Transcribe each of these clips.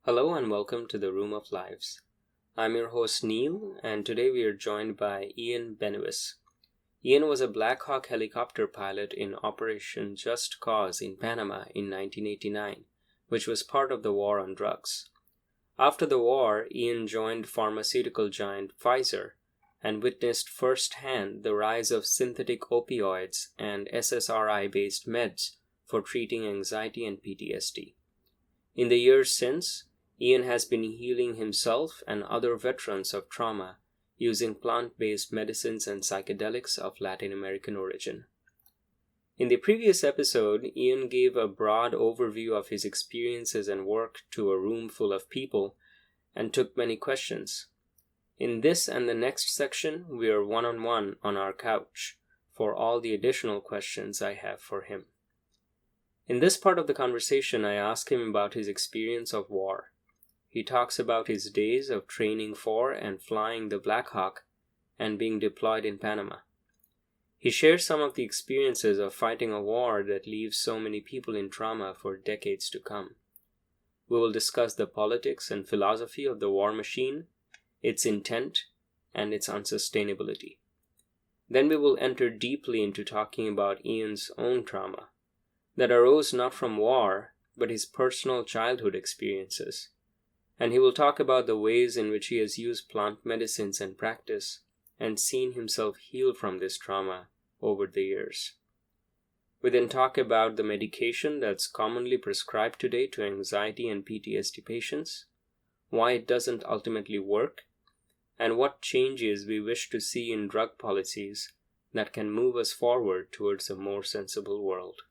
Hello and welcome to the Room of Lives. I'm your host Neil, and today we are joined by Ian Benouis. Ian was a Blackhawk helicopter pilot in Operation Just Cause in Panama in 1989, which was part of the war on drugs. After the war, Ian joined pharmaceutical giant Pfizer and witnessed firsthand the rise of synthetic opioids and SSRI-based meds for treating anxiety and PTSD. In the years since, Ian has been healing himself and other veterans of trauma using plant-based medicines and psychedelics of Latin American origin. In the previous episode, Ian gave a broad overview of his experiences and work to a room full of people and took many questions. In this and the next section, we are one-on-one on our couch for all the additional questions I have for him. In this part of the conversation, I ask him about his experience of war. He talks about his days of training for and flying the Blackhawk and being deployed in Panama. He shares some of the experiences of fighting a war that leaves so many people in trauma for decades to come. We will discuss the politics and philosophy of the war machine, its intent, and its unsustainability. Then we will enter deeply into talking about Ian's own trauma that arose not from war, but his personal childhood experiences. And he will talk about the ways in which he has used plant medicines and practice and seen himself heal from this trauma over the years. We then talk about the medication that's commonly prescribed today to anxiety and PTSD patients, why it doesn't ultimately work, and what changes we wish to see in drug policies that can move us forward towards a more sensible world.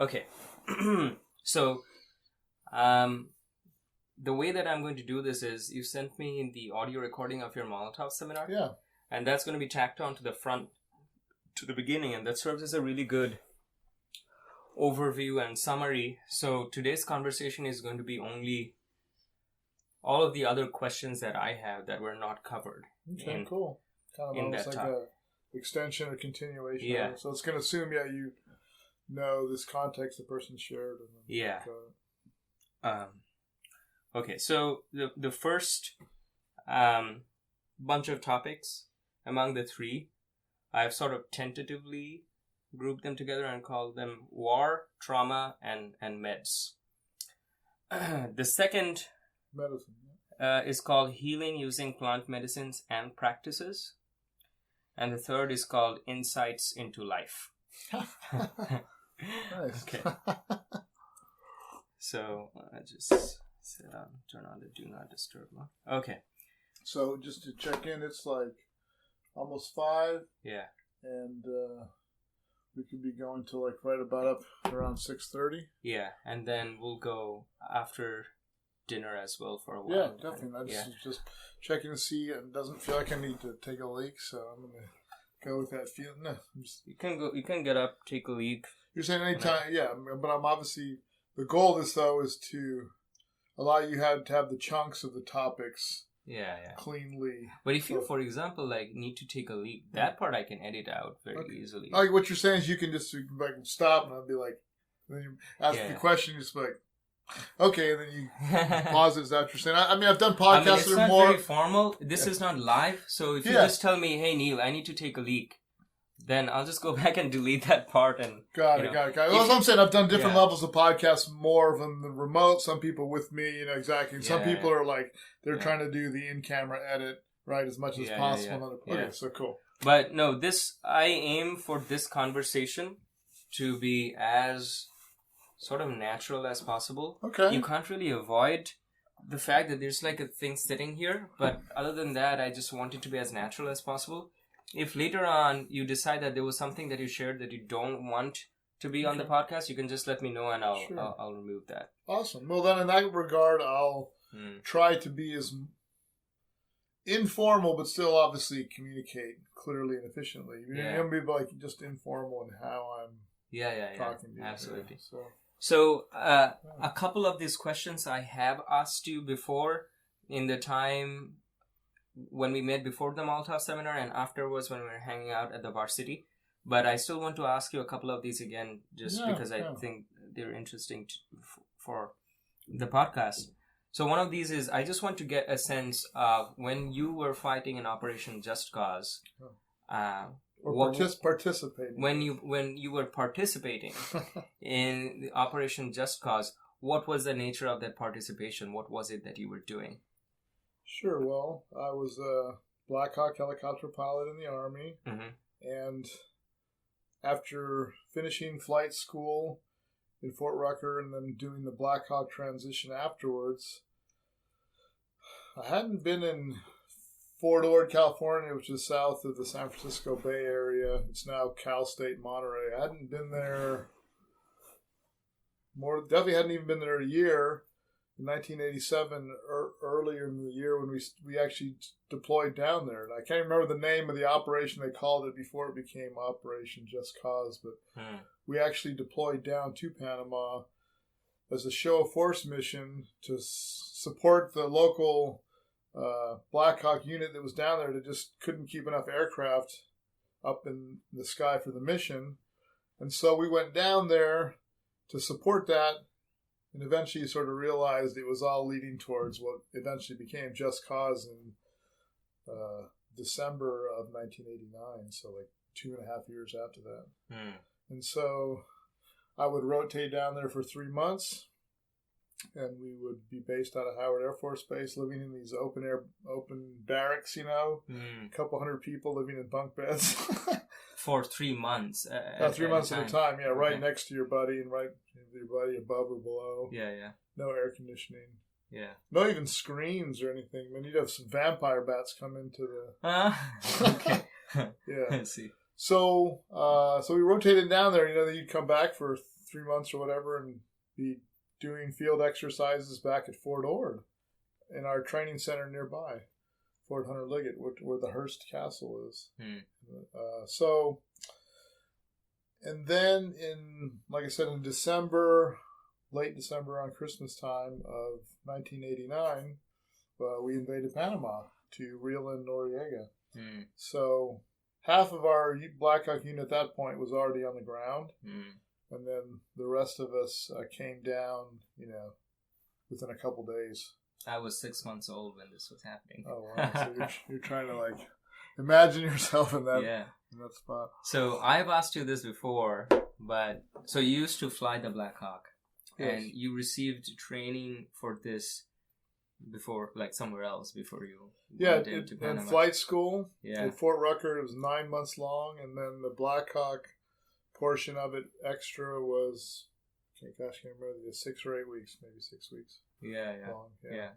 Okay, so the way that I'm going to do this is you sent me the audio recording of your Molotov seminar. Yeah. And that's going to be tacked on to the front, to the beginning, and that serves as a really good overview and summary. So today's conversation is going to be only all of the other questions that I have that were not covered. Okay, cool. Kind of almost like a extension or continuation. Yeah. So it's going to assume, you know this context the person shared. And then yeah. Okay, so the first bunch of topics among the three, I've sort of tentatively grouped them together and called them war, trauma, and meds. The second medicine is called healing using plant medicines and practices. And the third is called insights into life. Nice. Okay. So I just turn on the do not disturb one. Okay. So just to check in, it's like almost 5. Yeah. And we could be going to like right about up around 6:30. Yeah, and then we'll go after dinner as well for a while. Yeah, definitely. I just checking to see. It doesn't feel like I need to take a leak, so I'm gonna go with that feeling. No, you can go. You can get up, take a leak. You're saying anytime, yeah. But I'm obviously the goal of this though is to allow you to have the chunks of the topics. Yeah. Cleanly. But if you, for example, like need to take a leak, that part I can edit out very easily. Like what you're saying is you can just like stop and I'll be like, and then you ask the question, you just be like, okay, and then you pause it. Is that what you're saying? I mean, I've done podcasts it's not more very formal. This is not live, so if you just tell me, hey Neil, I need to take a leak, then I'll just go back and delete that part and got it. Well, that's what I'm saying. I've done different levels of podcasts, more of them the remote. Some people with me, exactly. And some people are like they're trying to do the in-camera edit right as much as possible. Okay, so cool. But no, I aim for this conversation to be as sort of natural as possible. Okay. You can't really avoid the fact that there's like a thing sitting here, but other than that, I just want it to be as natural as possible. If later on you decide that there was something that you shared that you don't want to be on the podcast, you can just let me know and I'll remove that. Awesome. Well, then in that regard, I'll try to be as informal, but still obviously communicate clearly and efficiently. You're going to be like just informal in how I'm talking to you. Absolutely. So So a couple of these questions I have asked you before in the time when we met before the Malta seminar and afterwards when we were hanging out at the varsity. But I still want to ask you a couple of these again just because I think they're interesting for the podcast. So one of these is I just want to get a sense of when you were fighting in Operation Just Cause. Participating. When you were participating in the Operation Just Cause, what was the nature of that participation? What was it that you were doing? Sure. Well, I was a Blackhawk helicopter pilot in the Army, and after finishing flight school in Fort Rucker and then doing the Blackhawk transition afterwards, I hadn't been in Fort Ord, California, which is south of the San Francisco Bay Area. It's now Cal State Monterey. I hadn't been there definitely hadn't even been there a year. In 1987, earlier in the year when we actually deployed down there. And I can't remember the name of the operation they called it before it became Operation Just Cause, but we actually deployed down to Panama as a show of force mission to support the local Blackhawk unit that was down there that just couldn't keep enough aircraft up in the sky for the mission. And so we went down there to support that, and eventually sort of realized it was all leading towards what eventually became Just Cause in December of 1989, so like 2.5 years after that. And so I would rotate down there for 3 months, and we would be based out of Howard Air Force Base, living in these open barracks, a couple hundred people living in bunk beds. For 3 months. 3 months at a time, right next to your buddy and right your buddy above or below. Yeah. No air conditioning. Yeah. No even screens or anything. I mean, you'd have some vampire bats come into the... Okay. Yeah. I see. So we rotated down there. Then you'd come back for 3 months or whatever and be doing field exercises back at Fort Ord in our training center nearby, Fort Hunter Liggett, where the Hearst Castle is. And then like I said, in late December on Christmas time of 1989, we invaded Panama to reel in Noriega. So half of our Blackhawk unit at that point was already on the ground. And then the rest of us came down, within a couple days. I was 6 months old when this was happening. Oh, wow. So you're trying to, imagine yourself in that spot. So I've asked you this before, but so you used to fly the Blackhawk. Yes. And you received training for this before, somewhere else before you went into Panama. In flight school. Yeah. At Fort Rucker, it was 9 months long, and then the Blackhawk portion of it extra was, I can't remember, 6 or 8 weeks, maybe 6 weeks. Yeah.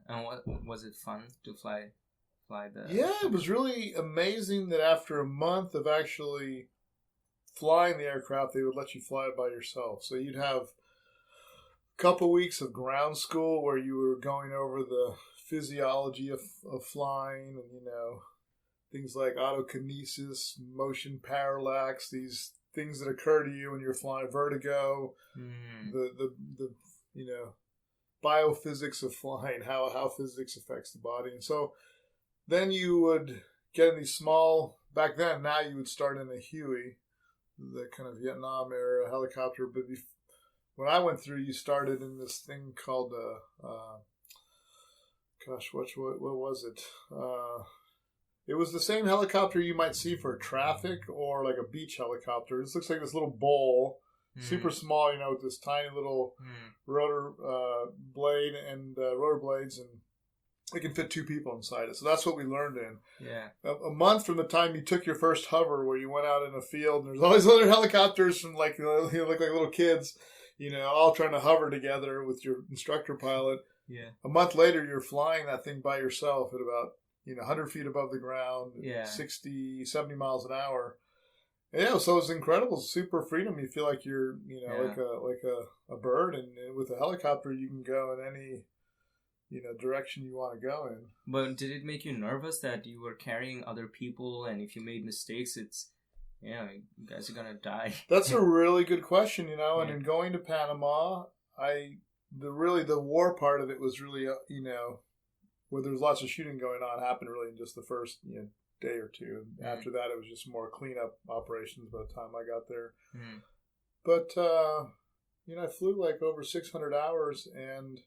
And what was it fun to fly the? Yeah, it was really amazing that after a month of actually flying the aircraft, they would let you fly it by yourself. So you'd have a couple weeks of ground school where you were going over the physiology of flying and things like autokinesis, motion parallax, these things that occur to you when you're flying, vertigo, the biophysics of flying, how physics affects the body. And so then you would get in these small, back then, now you would start in a Huey, the kind of Vietnam era helicopter. But when I went through, you started in this thing called, what was it? It was the same helicopter you might see for traffic or like a beach helicopter. This looks like this little bowl, super small, with this tiny little rotor blade and rotor blades, and it can fit 2 people inside it. So that's what we learned in. Yeah. A month from the time you took your first hover, where you went out in a field, and there's all these other helicopters from look like little kids, all trying to hover together with your instructor pilot. Yeah. A month later, you're flying that thing by yourself at about 100 feet above the ground, 60, 70 miles an hour. Yeah, so it's incredible, super freedom. You feel like you're, like a bird, and with a helicopter, you can go in any, direction you want to go in. But did it make you nervous that you were carrying other people, and if you made mistakes, you guys are gonna die. That's a really good question, and in going to Panama, the war part of it was really, where there was lots of shooting going on, happened really in just the first, day or two. And after that, it was just more cleanup operations by the time I got there. But, I flew like over 600 hours, and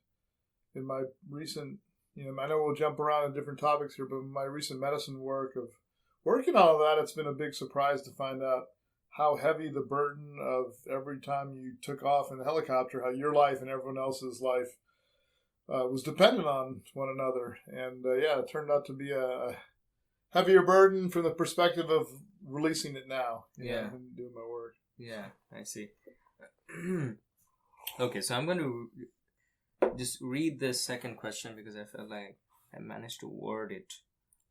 in my recent, I know we'll jump around on different topics here, but in my recent medicine work of working on all that, it's been a big surprise to find out how heavy the burden of every time you took off in the helicopter, how your life and everyone else's life was dependent on one another. And it turned out to be a heavier burden from the perspective of releasing it now. And doing my work. Yeah, I see. Okay, so I'm going to just read the second question because I felt like I managed to word it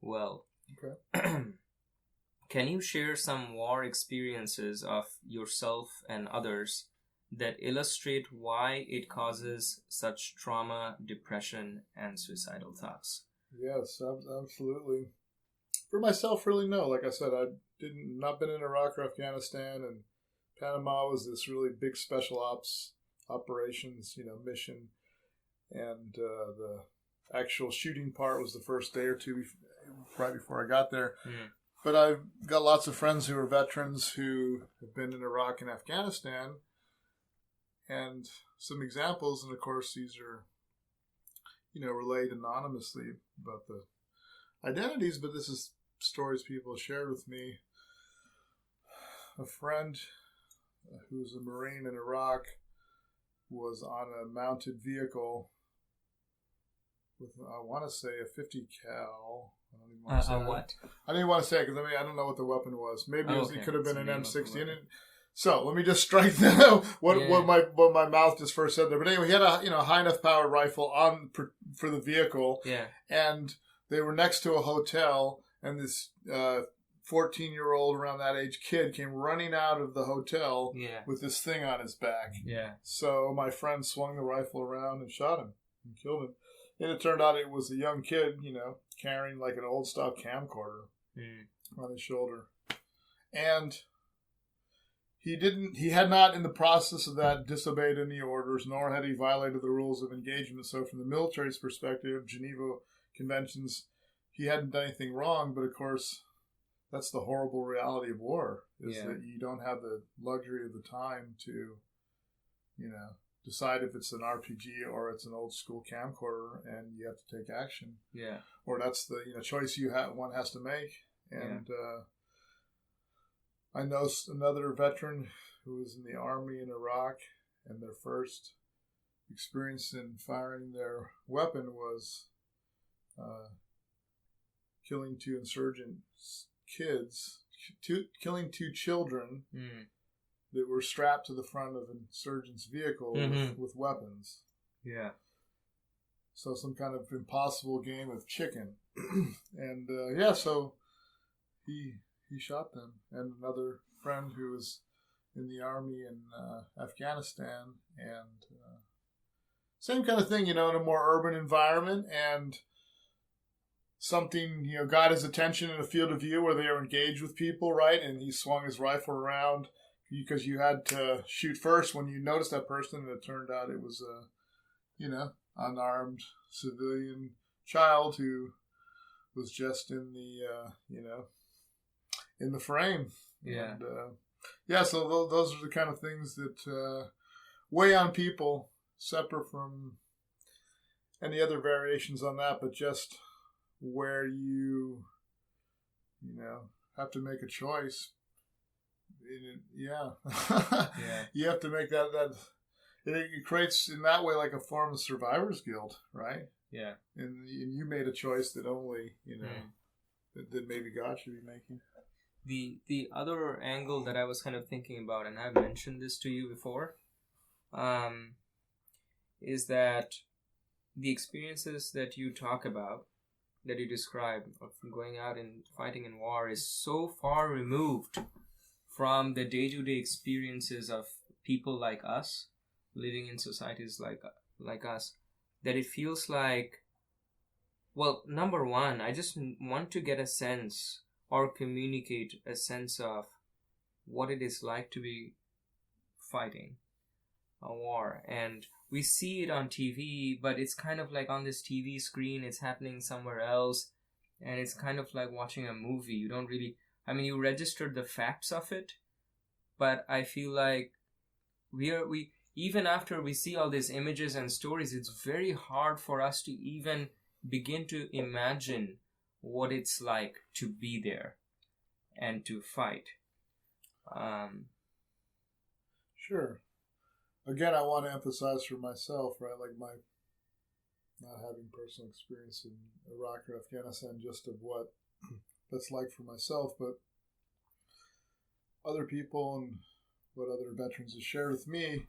well. Okay. Can you share some war experiences of yourself and others that illustrate why it causes such trauma, depression, and suicidal thoughts? Yes, absolutely. For myself, really no. Like I said, not been in Iraq or Afghanistan, and Panama was this really big special ops operations, mission, and the actual shooting part was the first day or two right before I got there. But I've got lots of friends who are veterans who have been in Iraq and Afghanistan, and some examples, and of course these are, relayed anonymously about the identities, but this is stories people shared with me. A friend who's a Marine in Iraq was on a mounted vehicle with, I want to say, a 50 cal. I don't even want to say what? I didn't want to say it because I don't know what the weapon was. Maybe it could have been an M60. So let me just strike what my mouth just first said there. But anyway, he had a high enough powered rifle on for the vehicle. Yeah. And they were next to a hotel, and this 14-year-old around that age kid came running out of the hotel with this thing on his back. Yeah. So my friend swung the rifle around and shot him and killed him. And it turned out it was a young kid, carrying like an old style camcorder on his shoulder. And he had not in the process of that disobeyed any orders, nor had he violated the rules of engagement. So from the military's perspective, Geneva Conventions, he hadn't done anything wrong, but of course, that's the horrible reality of war, is that you don't have the luxury of the time to, decide if it's an RPG or it's an old school camcorder, and you have to take action. Yeah. Or that's the choice one has to make. And I know another veteran who was in the Army in Iraq, and their first experience in firing their weapon was killing two insurgent kids, killing two children that were strapped to the front of an insurgent's vehicle with weapons. Yeah. So some kind of impossible game of chicken. And so he shot them. And another friend who was in the Army in Afghanistan, and same kind of thing, in a more urban environment, and something, got his attention in a field of view where they were engaged with people, right? And he swung his rifle around because you had to shoot first when you noticed that person, and it turned out it was a, unarmed civilian child who was just in the, in the frame. Yeah. And, so those are the kind of things that weigh on people, separate from any other variations on that, but just where you have to make a choice. You have to make that it creates in that way like a form of survivor's guilt, right? Yeah. And you made a choice that only that maybe God should be making. The other angle that I was kind of thinking about, and I've mentioned this to you before, is that the experiences that you talk about, that you describe of going out and fighting in war, is so far removed from the day-to-day experiences of people like us, living in societies like us, that it feels like, well, number one, I just want to get a sense or communicate a sense of what it is like to be fighting a war. And we see it on TV, but it's kind of like on this TV screen, it's happening somewhere else, and it's kind of like watching a movie. You don't really, I mean, you registered the facts of it, but I feel like we even after we see all these images and stories, it's very hard for us to even begin to imagine what it's like to be there and to fight. Sure. Again, I want to emphasize for myself, right, like my not having personal experience in Iraq or Afghanistan, just of what that's like for myself, but other people and what other veterans have shared with me.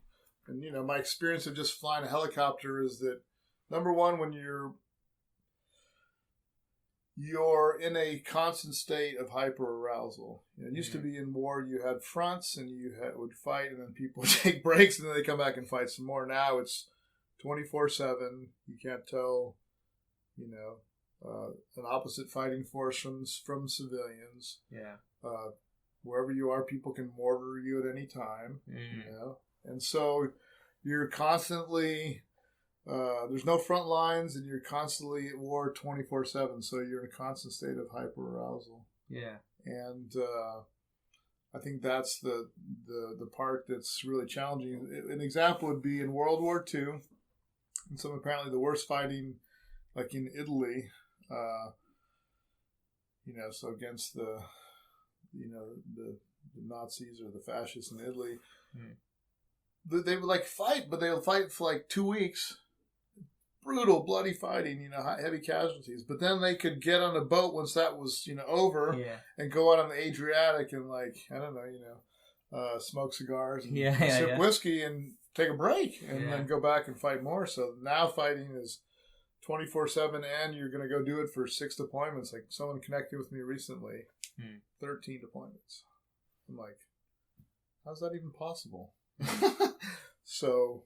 And, you know, my experience of just flying a helicopter is that, number one, when you're in a constant state of hyper-arousal. You know, it used to be in war, you had fronts and you would fight, and then people would take breaks and then they come back and fight some more. Now it's 24/7. You can't tell, you know, an opposite fighting force from civilians. Yeah. Wherever you are, people can mortar you at any time. You know, and so you're constantly. There's no front lines, and you're constantly at war 24/7. So you're in a constant state of hyperarousal. Yeah, and I think that's the part that's really challenging. An example would be in World War II, and some apparently the worst fighting, like in Italy. You know, so against the Nazis or the fascists in Italy. They would like fight, but they would fight for like 2 weeks. Brutal, bloody fighting, you know, heavy casualties. But then they could get on a boat once that was, you know, over, and go out on the Adriatic and, like, I don't know, you know, smoke cigars and sip whiskey and take a break and then go back and fight more. So now fighting is 24/7, and you're going to go do it for 6 deployments. Like, someone connected with me recently, 13 deployments. I'm like, how's that even possible? So,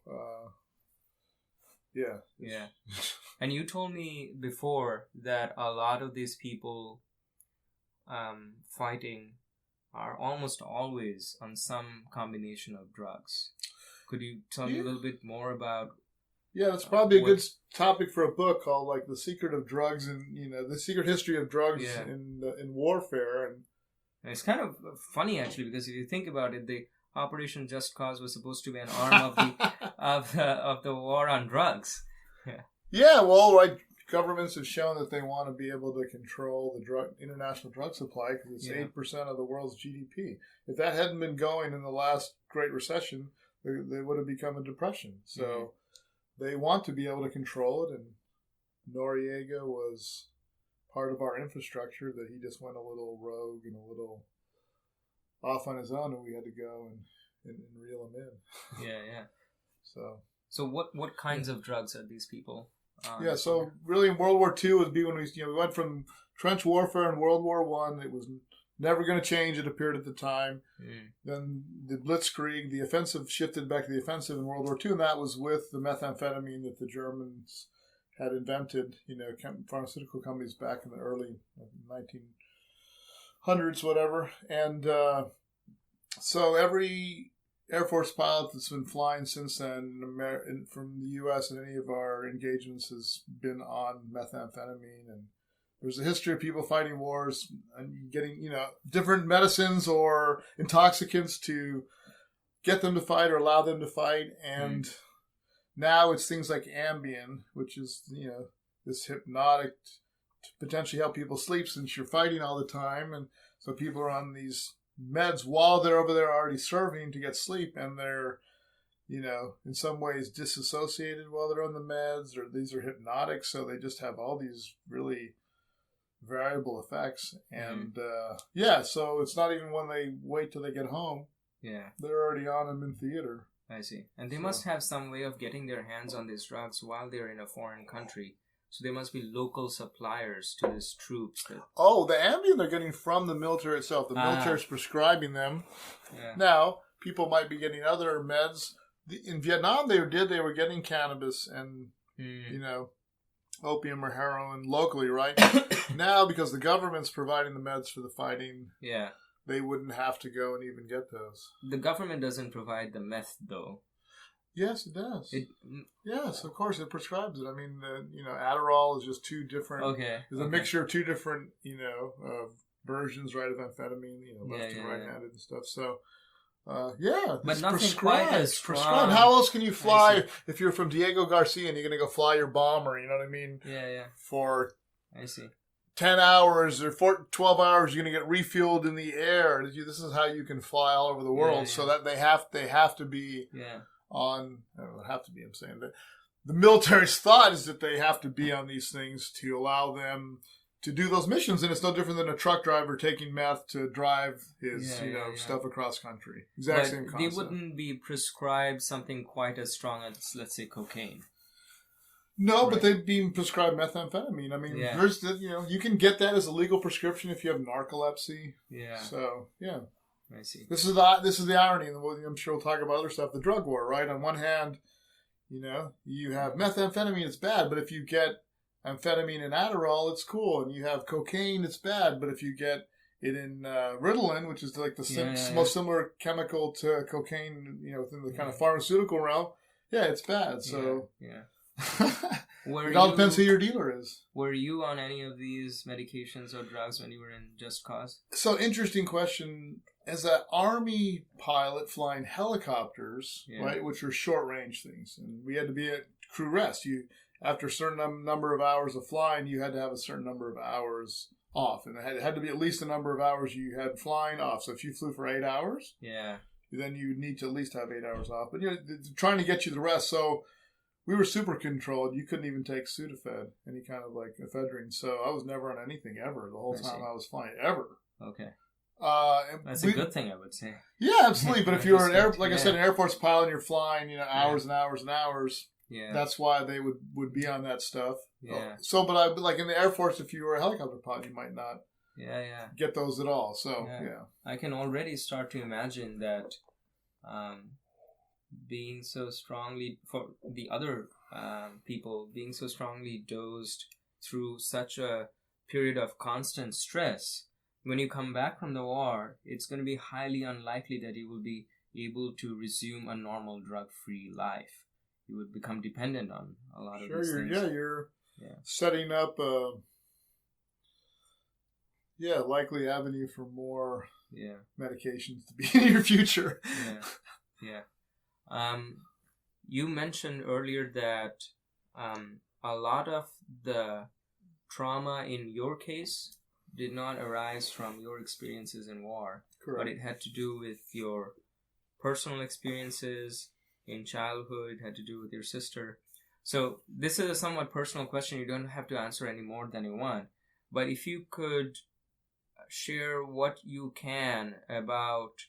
yeah. And you told me before that a lot of these people fighting are almost always on some combination of drugs. Could you tell me a little bit more about? Yeah, that's probably a good topic for a book called, like, The Secret of Drugs, and, you know, the secret history of drugs in warfare. And it's kind of funny, actually, because if you think about it, the Operation Just Cause was supposed to be an arm of the war on drugs. Yeah, well, right. Governments have shown that they want to be able to control the international drug supply because it's 8% of the world's GDP. If that hadn't been going in the last Great Recession, they would have become a depression. So they want to be able to control it, and Noriega was part of our infrastructure that he just went a little rogue and a little off on his own, and we had to go and reel him in. Yeah. So what kinds of drugs are these people? So really in World War II would be when we went from trench warfare in World War I. It was never going to change, it appeared at the time. Then the Blitzkrieg, the offensive, shifted back to the offensive in World War II, and that was with the methamphetamine that the Germans had invented, you know, pharmaceutical companies back in the early 1900s, whatever. And so every Air Force pilot that's been flying since then from the U.S. in any of our engagements has been on methamphetamine. And there's a history of people fighting wars and getting, you know, different medicines or intoxicants to get them to fight or allow them to fight. And now it's things like Ambien, which is, you know, this hypnotic to potentially help people sleep since you're fighting all the time. And so people are on these meds while they're over there already serving to get sleep, and they're, you know, in some ways disassociated while they're on the meds, or these are hypnotic, so they just have all these really variable effects. And so it's not even when they wait till they get home. Yeah, they're already on them in theater. I see. And they must have some way of getting their hands on these drugs while they're in a foreign country. So there must be local suppliers to these troops. The Ambien they're getting from the military itself. The military is prescribing them. Yeah. Now, people might be getting other meds. In Vietnam, they were getting cannabis and, you know, opium or heroin locally, right? Now, because the government's providing the meds for the fighting, they wouldn't have to go and even get those. The government doesn't provide the meth, though. Yes, it does. Yes, of course, it prescribes it. I mean, Adderall is just two different. Okay. There's a mixture of two different, versions, right, of amphetamine, left and right-handed and stuff. So, but nothing quite as strong. Prescribed. How else can you fly if you're from Diego Garcia and you're going to go fly your bomber? You know what I mean? Yeah. For I see. 10 hours or 12 hours, you're going to get refueled in the air. This is how you can fly all over the world. So that they have to be. Yeah. On, I don't know, have to be, I'm saying that the military's thought is that they have to be on these things to allow them to do those missions, and it's no different than a truck driver taking meth to drive his, stuff across country. Same concept. They wouldn't be prescribed something quite as strong as, let's say, cocaine. No, right. But they'd be prescribed methamphetamine. I mean, there's you can get that as a legal prescription if you have narcolepsy. Yeah. So, yeah. I see. This is the irony, and I'm sure we'll talk about other stuff. The drug war, right? On one hand, you have methamphetamine, it's bad, but if you get amphetamine and Adderall, it's cool, and you have cocaine, it's bad, but if you get it in Ritalin, which is like the most similar chemical to cocaine, within the kind of pharmaceutical realm, it's bad. So it all depends who your dealer is. Were you on any of these medications or drugs when you were in Just Cause? So, interesting question. As an Army pilot flying helicopters, right, which are short-range things, and we had to be at crew rest. After a certain number of hours of flying, you had to have a certain number of hours off, and it had to be at least the number of hours you had flying off. So if you flew for 8 hours, then you would need to at least have 8 hours off. But trying to get you the rest. So we were super controlled. You couldn't even take Sudafed, any kind of like ephedrine. So I was never on anything ever the whole time I was flying ever. Okay. That's a good thing, I would say. Yeah, absolutely. But if you're I said, an Air Force pilot, and you're flying, hours and hours and hours. Yeah. That's why they would be on that stuff. Yeah. So, but like in the Air Force, if you were a helicopter pilot, you might not. Get those at all. So, I can already start to imagine that, being so strongly for the other people being so strongly dosed through such a period of constant stress. When you come back from the war, it's going to be highly unlikely that you will be able to resume a normal drug-free life. You would become dependent on a lot of these things. You're setting up a likely avenue for more medications to be in your future. You mentioned earlier that a lot of the trauma in your case did not arise from your experiences in war. Correct. But it had to do with your personal experiences in childhood, it had to do with your sister. So this is a somewhat personal question. You don't have to answer any more than you want. But if you could share what you can about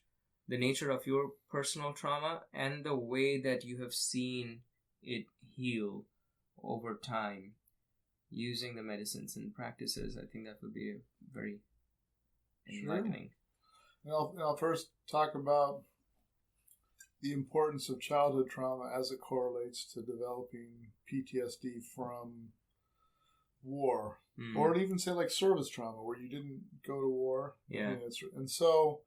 the nature of your personal trauma and the way that you have seen it heal over time, using the medicines and practices, I think that would be very enlightening. Sure. I'll first talk about the importance of childhood trauma as it correlates to developing PTSD from war, or even say like service trauma, where you didn't go to war. Yeah. And so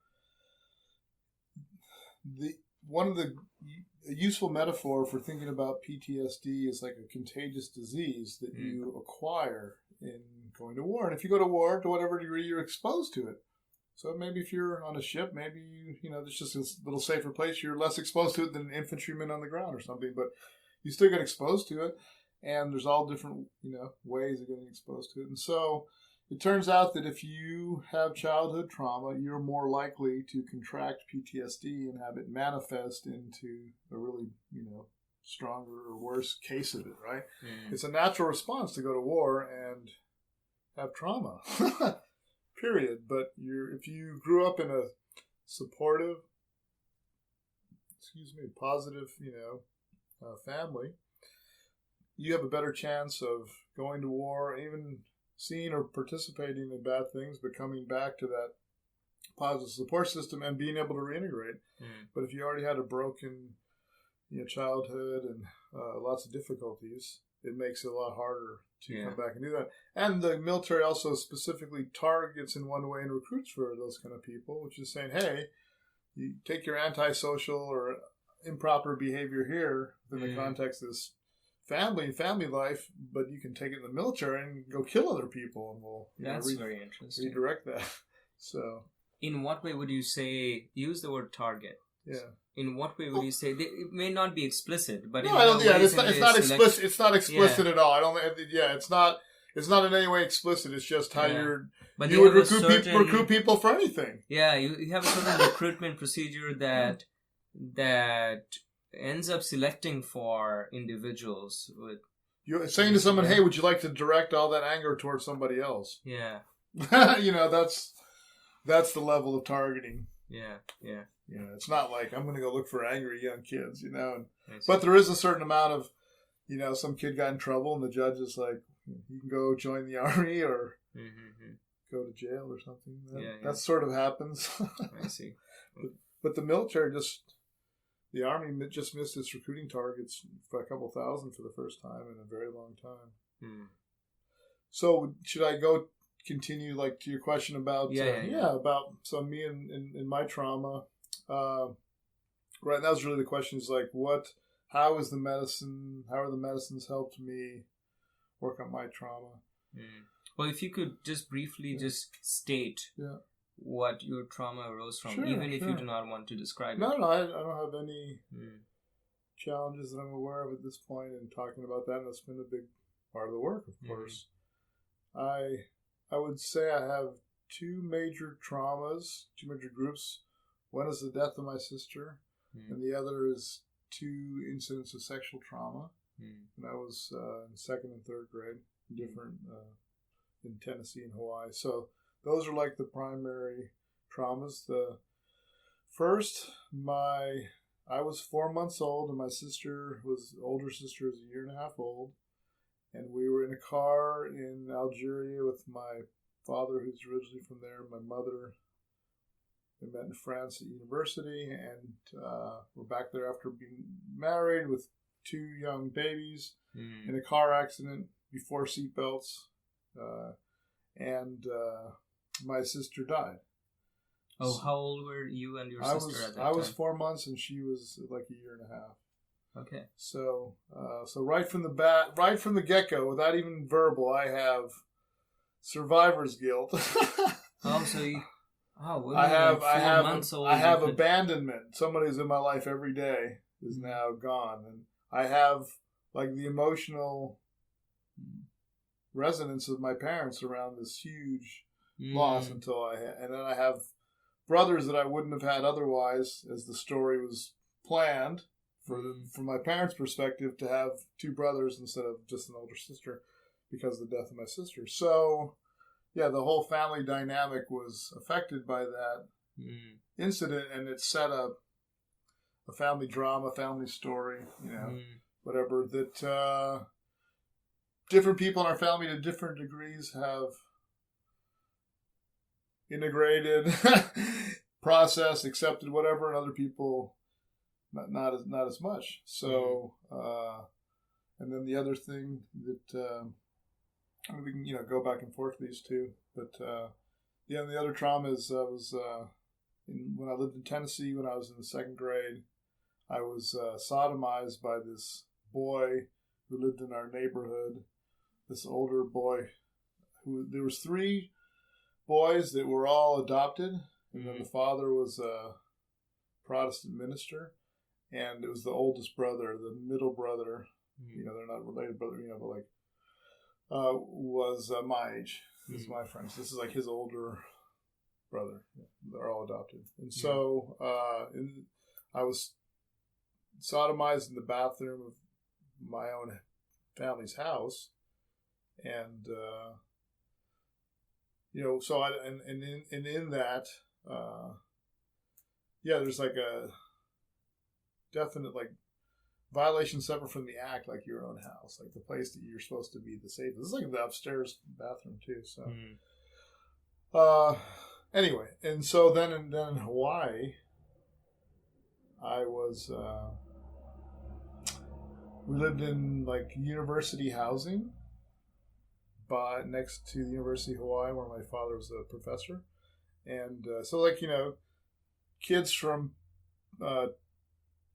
a useful metaphor for thinking about PTSD is like a contagious disease that you acquire in going to war. And if you go to war, to whatever degree you're exposed to it. So maybe if you're on a ship, maybe, there's just a little safer place. You're less exposed to it than an infantryman on the ground or something. But you still get exposed to it. And there's all different, ways of getting exposed to it. And so it turns out that if you have childhood trauma, you're more likely to contract PTSD and have it manifest into a really, stronger or worse case of it, right? It's a natural response to go to war and have trauma, period. But if you grew up in a supportive, positive, family, you have a better chance of going to war, even seeing or participating in bad things, but coming back to that positive support system and being able to reintegrate. But if you already had a broken childhood and a lot lots of difficulties, it makes it a lot harder to come back and do that. And the military also specifically targets in one way and recruits for those kind of people, which is saying, hey, you take your antisocial or improper behavior here within the context of this family life, but you can take it in the military and go kill other people, and we'll very interesting. Redirect that. So, in what way would you say use the word target? Yeah. In what way would you say it may not be explicit, but no, I don't. Yeah, it's not explicit. It's not explicit at all. I don't. Yeah, it's not. It's not in any way explicit. It's just how you would recruit people for anything. Yeah, you have a certain recruitment procedure that ends up selecting for individuals with. You're saying to someone, "Hey, would you like to direct all that anger towards somebody else?" Yeah. That's the level of targeting. Yeah. It's not like I'm going to go look for angry young kids, But there is a certain amount of, some kid got in trouble and the judge is like, you can go join the army or go to jail or something. That sort of happens. I see. But the military the army just missed its recruiting targets by a couple thousand for the first time in a very long time. So should I continue to your question about about me and my trauma? Right, that was really the question. Is how are the medicines helped me work on my trauma? Well, if you could just briefly just state what your trauma arose from, sure, even if you do not want to describe it. No, I don't have any challenges that I'm aware of at this point in talking about that, and that's been a big part of the work, of course. I would say I have two major groups. One is the death of my sister, and the other is 2 incidents of sexual trauma. And I was in 2nd and 3rd grade, different in Tennessee and Hawaii. So those are the primary traumas. The first, I was 4 months old, and my older sister was 1.5 years old. And we were in a car in Algeria with my father, who's originally from there, my mother. We met in France at university, and we're back there after being married with 2 young babies in a car accident before seatbelts. And my sister died. Oh, how old were you and your sister at that time? I was 4 months, and she was 1.5 years. Okay. So right from the get-go, without even verbal, I have survivor's guilt. I have abandonment. Somebody who's in my life every day is now gone, and I have the emotional resonance of my parents around this huge loss and then I have brothers that I wouldn't have had otherwise, as the story was planned from my parents' perspective, to have 2 brothers instead of just an older sister because of the death of my sister. So, the whole family dynamic was affected by that incident, and it set up a family drama, family story, whatever, that different people in our family to different degrees have integrated, processed, accepted, whatever, and other people not as much. So, and then the other thing that we can go back and forth these two, but and the other trauma is when I lived in Tennessee when I was in the 2nd grade, I was sodomized by this boy who lived in our neighborhood. This older boy, there was 3 boys that were all adopted, and then the father was a Protestant minister, and it was the oldest brother, the middle brother. They're not related, brother. But was my age. This is my friends. This is his older brother. They're all adopted, and so I was sodomized in the bathroom of my own family's house, and so in that, there's a definite violation separate from the act, your own house, the place that you're supposed to be the safest. This is the upstairs bathroom too. So, anyway, and so then in Hawaii, I was we lived in like university housing, next to the University of Hawaii, where my father was a professor, and so like kids from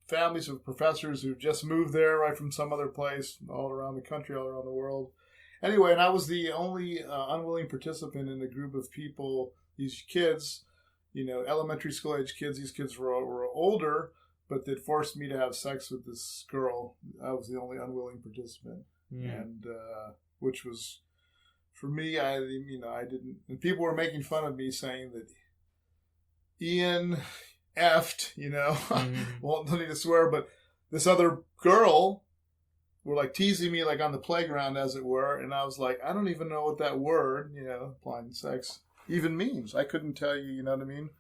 families of professors who just moved there right from some other place, all around the country, all around the world. Anyway, and I was the only unwilling participant in a group of people. These kids, elementary school age kids. These kids were older, but they'd forced me to have sex with this girl. I was the only unwilling participant, and which was, for me, I didn't. And people were making fun of me, saying that Ian effed, won't need to swear, but this other girl were like teasing me like on the playground, as it were, and I was like, I don't even know what that word, applying sex, even means. I couldn't tell you, you know what I mean?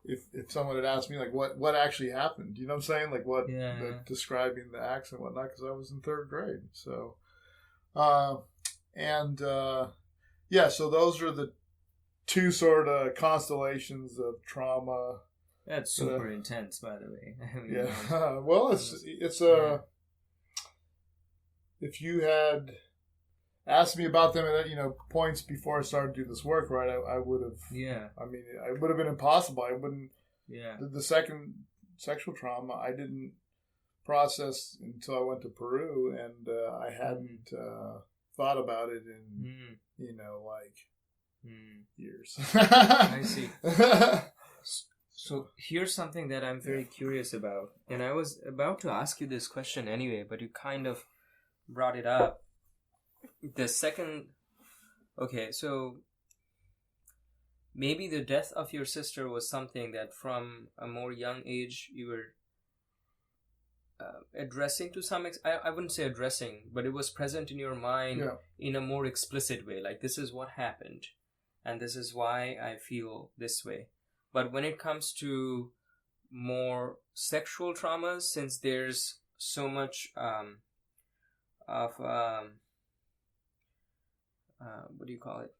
If someone had asked me like what actually happened, you know what I'm saying? Like what, describing the acts and whatnot, because I was in third grade. So, so those are the two sort of constellations of trauma. That's super intense, by the way. Well, it's if you had asked me about them at points before I started to do this work, right? I would have. Yeah. I mean, it would have been impossible. I wouldn't. Yeah. The second sexual trauma I didn't process until I went to Peru, and I hadn't thought about it in years. I see. So here's something that I'm very curious about, and I was about to ask you this question anyway, but you kind of brought it up. The second, so maybe the death of your sister was something that from a more young age you were addressing to some I wouldn't say addressing, but it was present in your mind in a more explicit way, like this is what happened and this is why I feel this way. But when it comes to more sexual traumas, since there's so much of what do you call it?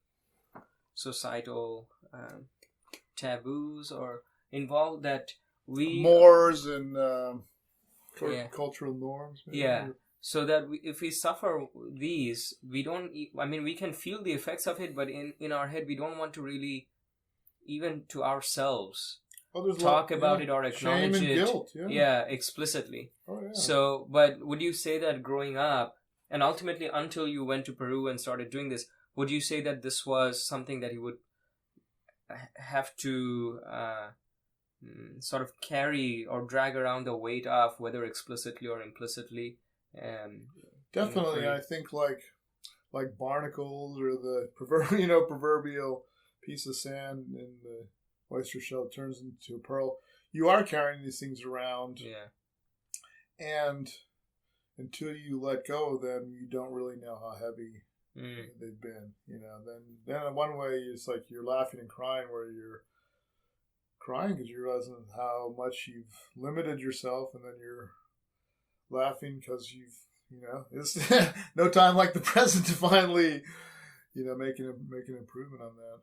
Societal taboos or involved that we mores and cultural norms. Maybe. Yeah. So that if we suffer these, we don't. I mean, we can feel the effects of it, but in our head, we don't want to really, even to ourselves, talk about it or acknowledge shame and guilt. Explicitly. Oh, yeah. So, but would you say that growing up, and ultimately until you went to Peru and started doing this, would you say that this was something that you would have to sort of carry or drag around the weight of, whether explicitly or implicitly? Definitely, I think like barnacles or the proverbial piece of sand in the oyster shell turns into a pearl. You are carrying these things around, and until you let go of them, you don't really know how heavy they've been. Then in one way, it's like you're laughing and crying, where you're crying because you're realizing how much you've limited yourself, and then you're laughing because you've it's no time like the present to finally make an improvement on that.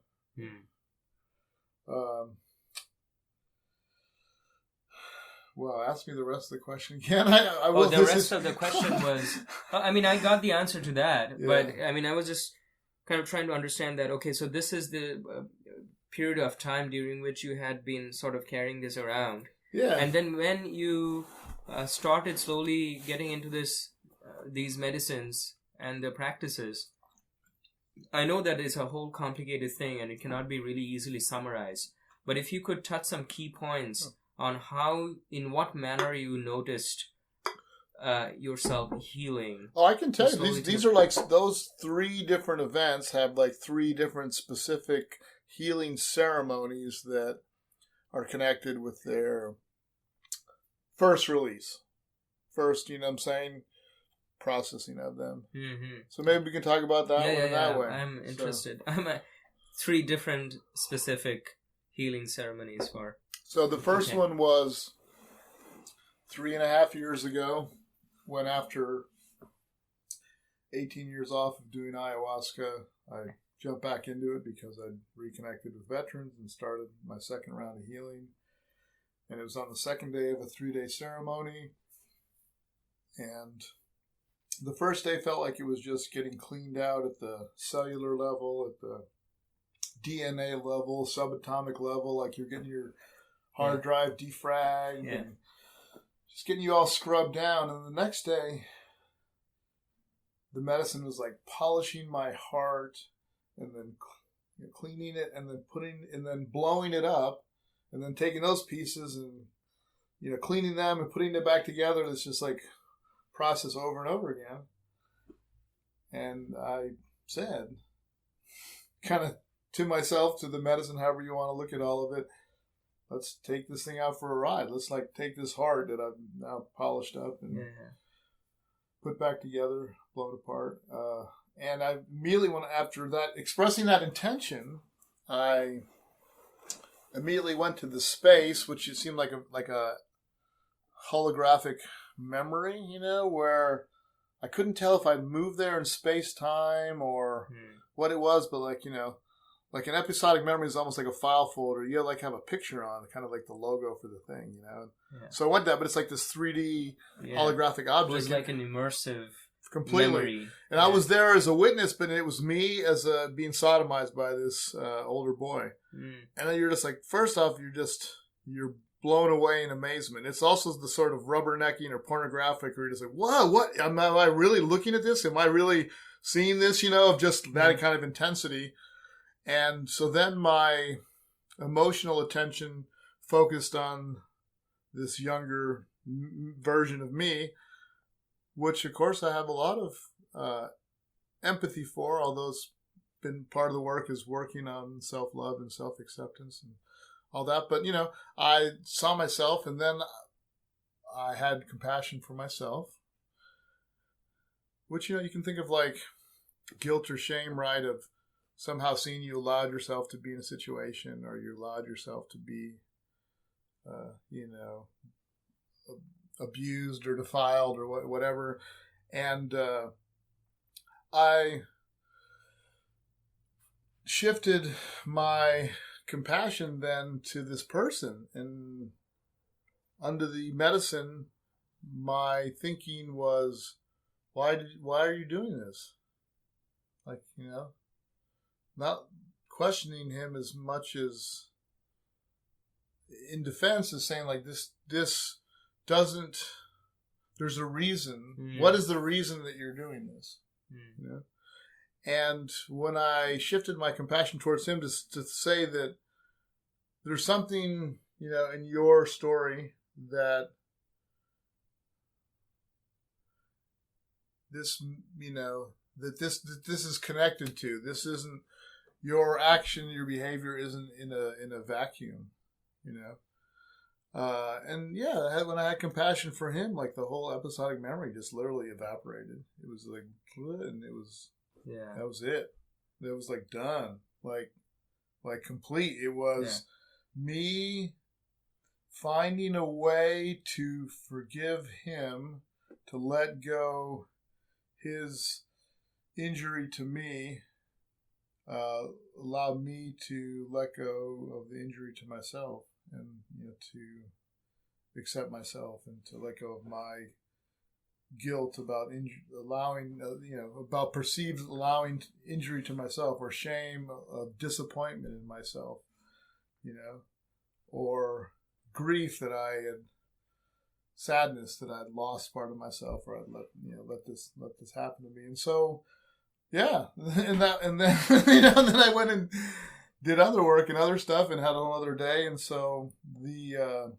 Well, ask me the rest of the question again. The rest of the question was, I mean, I got the answer to that, but I mean, I was just kind of trying to understand that. Okay, so this is the period of time during which you had been sort of carrying this around. Yeah. And then when you started slowly getting into these medicines and the practices, I know that it's a whole complicated thing and it cannot be really easily summarized. But if you could touch some key points on in what manner you noticed yourself healing. Oh, I can tell you, these are like those 3 different events have like 3 different specific healing ceremonies that are connected with their first release. First, you know what I'm saying? Processing of them. Mm-hmm. So maybe we can talk about that that way. I'm interested. I'm at 3 different specific healing ceremonies for. So the first one was 3.5 years ago, when after 18 years off of doing ayahuasca, I jumped back into it because I'd reconnected with veterans and started my second round of healing. And it was on the second day of a 3-day ceremony. And the first day felt like it was just getting cleaned out at the cellular level, at the DNA level, subatomic level, like you're getting your hard drive defragged and just getting you all scrubbed down. And the next day, the medicine was like polishing my heart and then cleaning it and then blowing it up and then taking those pieces and, cleaning them and putting it back together. It's just like process over and over again. And I said, kind of to myself, to the medicine, however you want to look at all of it, let's take this thing out for a ride. Let's take this heart that I've now polished up and put back together, blow it apart. And I immediately after that, expressing that intention, I immediately went to the space, which it seemed like a holographic memory, where I couldn't tell if I'd moved there in space time or what it was, but like an episodic memory is almost like a file folder. You have a picture on, kind of like the logo for the thing, So I went that, but it's like this 3D holographic object. It was like an immersive completely memory. And I was there as a witness, but it was me as being sodomized by this older boy. And then you're just like, first off, you're blown away in amazement. It's also the sort of rubbernecking or pornographic where you're just like, whoa, what? Am I really looking at this? Am I really seeing this, of just that kind of intensity? And so then my emotional attention focused on this younger version of me, which of course I have a lot of empathy for, although it's been part of the work is working on self-love and self-acceptance and all that. But, I saw myself, and then I had compassion for myself, which, you can think of like guilt or shame, right, of somehow seeing you allowed yourself to be in a situation, or you allowed yourself to be, abused or defiled or whatever. And I shifted my compassion then to this person, and under the medicine, my thinking was, why are you doing this? Like, not questioning him as much as in defense is saying like this doesn't, there's a reason. What is the reason that you're doing this? And when I shifted my compassion towards him to say that there's something, in your story that this, that this is connected to. This isn't your action, your behavior isn't in a vacuum, and when I had compassion for him, like the whole episodic memory just literally evaporated. It was like, and it was, that was it. It was like done, like complete. It was me finding a way to forgive him, to let go his injury to me, allow me to let go of the injury to myself, and to accept myself, and to let go of my guilt about about perceived allowing injury to myself, or shame of disappointment in myself, or grief that I had, sadness that I'd lost part of myself, or I'd let this happen to me. And so and then and then I went and did other work and other stuff and had another day. And so the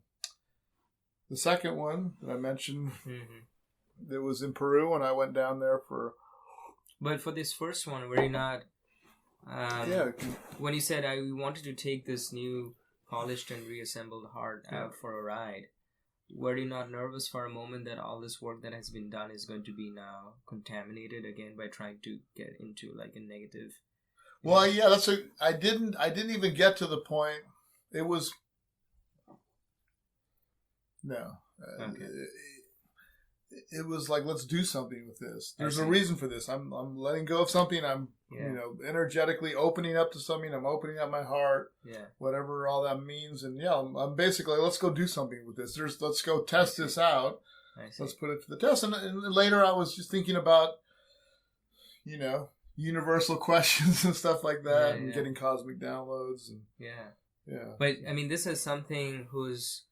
second one that I mentioned, that was in Peru, and I went down there for. But for this first one, were you not? When you said I wanted to take this new polished and reassembled heart out for a ride, were you not nervous for a moment that all this work that has been done is going to be now contaminated again by trying to get into like a negative? Well, I didn't even get to the point. It was no. Okay. It was like, let's do something with this. There's a reason for this. I'm letting go of something. I'm energetically opening up to something. I'm opening up my heart. Whatever all that means. And I'm basically, let's go do something with this. Let's go test this out. let's put it to the test. And later I was just thinking about, universal questions and stuff like that, and getting cosmic downloads. And, But, I mean, this is something whose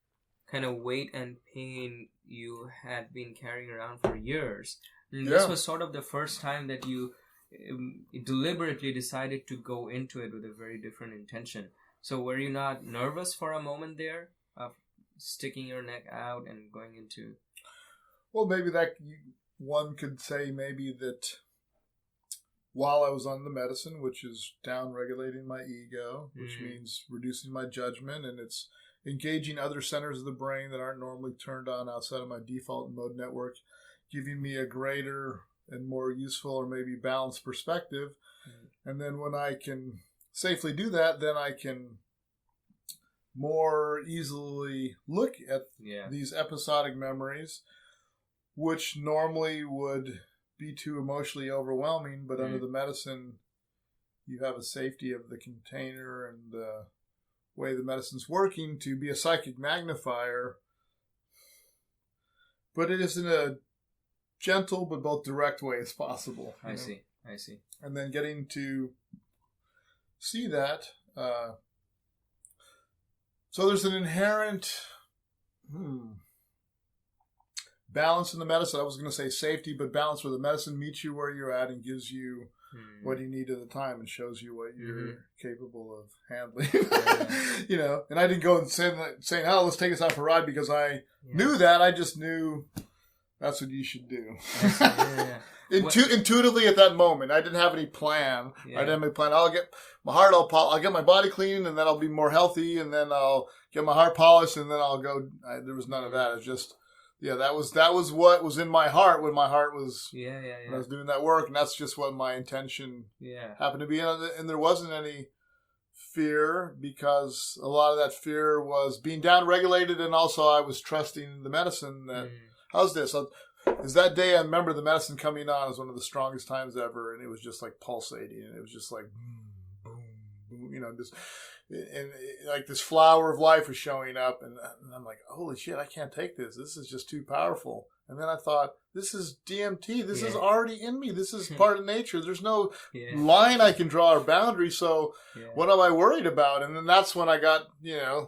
kind of weight and pain you had been carrying around for years. And this was sort of the first time that you deliberately decided to go into it with a very different intention. So were you not nervous for a moment there of sticking your neck out and going into... Well, maybe one could say maybe that while I was on the medicine, which is down-regulating my ego, which means reducing my judgment, and it's engaging other centers of the brain that aren't normally turned on outside of my default mode network, giving me a greater and more useful or maybe balanced perspective. And then when I can safely do that, then I can more easily look at these episodic memories, which normally would be too emotionally overwhelming, but under the medicine, you have a safety of the container and the way the medicine's working to be a psychic magnifier. But it is in a gentle but both direct way as possible. I see. And then getting to see that. So there's an inherent balance in the medicine. I was going to say safety, but balance where the medicine meets you where you're at and gives you what you need at the time and shows you what you're capable of handling. And I didn't go and saying, oh, let's take us out for a ride because I knew that. I just knew that's what you should do. Intuitively at that moment, I didn't have any plan. I didn't have any plan. I'll get my heart. I'll get my body clean, and then I'll be more healthy, and then I'll get my heart polished, and then I'll go. There was none of that. It's just, that was what was in my heart when my heart was. When I was doing that work, and that's just what my intention happened to be. And there wasn't any fear because a lot of that fear was being down-regulated, and also I was trusting the medicine that. How's this? Because that day I remember the medicine coming on was one of the strongest times ever, and it was just like pulsating, and it was just like boom, boom, boom, just and like this flower of life was showing up, and I'm like, holy shit, I can't take this. This is just too powerful. And then I thought, this is DMT. This is already in me. This is part of nature. There's no line I can draw or boundary. So what am I worried about? And then that's when I got,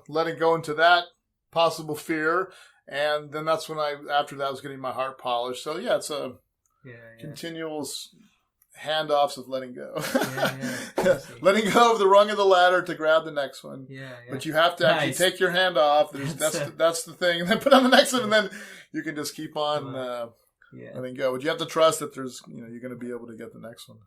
letting go into that possible fear. And then that's when after that, I was getting my heart polished. So, it's a continual handoffs of letting go. Letting go of the rung of the ladder to grab the next one. But you have to actually take your hand off. That's the thing. And then put on the next one, and then you can just keep on letting go. But you have to trust that there's, you're going to be able to get the next one.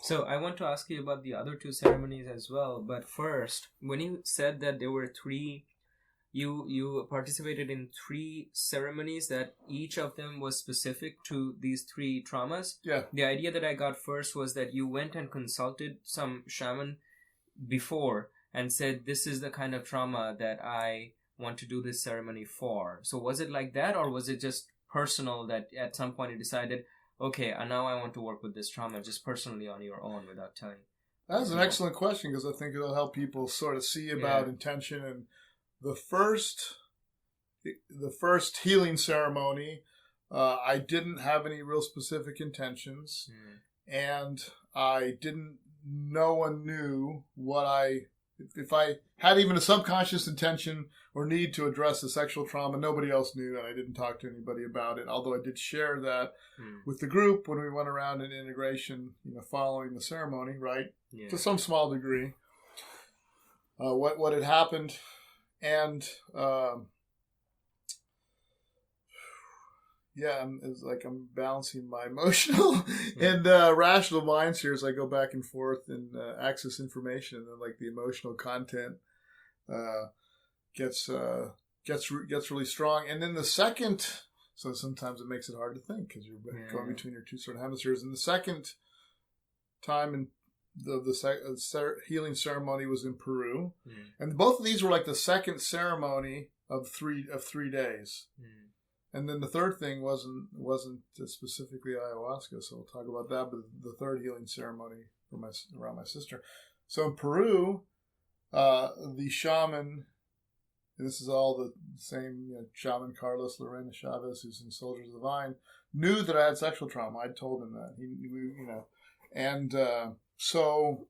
So I want to ask you about the other two ceremonies as well. But first, when you said that there were three... You participated in 3 ceremonies that each of them was specific to these 3 traumas. The idea that I got first was that you went and consulted some shaman before and said, this is the kind of trauma that I want to do this ceremony for. So was it like that, or was it just personal that at some point you decided, okay, now I want to work with this trauma just personally on your own without telling? That's an excellent question, because I think it'll help people sort of see about intention. And the first healing ceremony, I didn't have any real specific intentions, and no one knew if I had even a subconscious intention or need to address the sexual trauma, nobody else knew, and I didn't talk to anybody about it, although I did share that with the group when we went around in integration, following the ceremony, right? To some small degree. What had happened. And, it's like I'm balancing my emotional and rational minds here as I go back and forth and access information. And then, like, the emotional content gets really strong. And then the second, so sometimes it makes it hard to think because you're going between your two sort of hemispheres. And the second time in the healing ceremony was in Peru, and both of these were like the second ceremony of three days, and then the third thing wasn't specifically ayahuasca, so we'll talk about that. But the third healing ceremony around my sister. So in Peru, the shaman and this is all the same, Shaman Carlos Lorena Chavez, who's in Soldiers of the Vine, knew that I had sexual trauma. I'd told him that. And so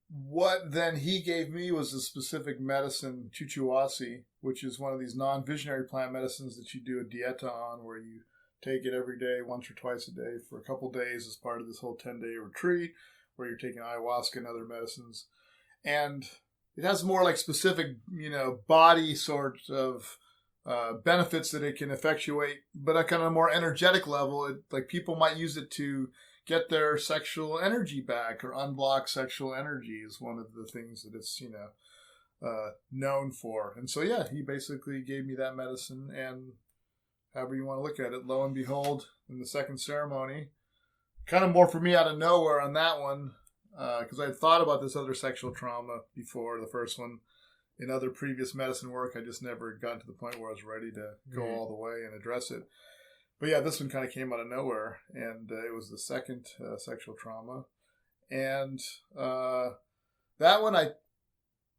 what then he gave me was a specific medicine, chuchuasi, which is one of these non-visionary plant medicines that you do a dieta on, where you take it every day, once or twice a day, for a couple days as part of this whole 10-day retreat, where you're taking ayahuasca and other medicines. And it has more like specific, body sort of benefits that it can effectuate, but at kind of a more energetic level. Like people might use it to get their sexual energy back or unblock sexual energy is one of the things that it's, known for. And so, he basically gave me that medicine, and however you want to look at it, lo and behold, in the second ceremony, kind of more for me out of nowhere on that one, because I had thought about this other sexual trauma before, the first one, in other previous medicine work. I just never got to the point where I was ready to go all the way and address it. But this one kind of came out of nowhere, and it was the second sexual trauma. And that one I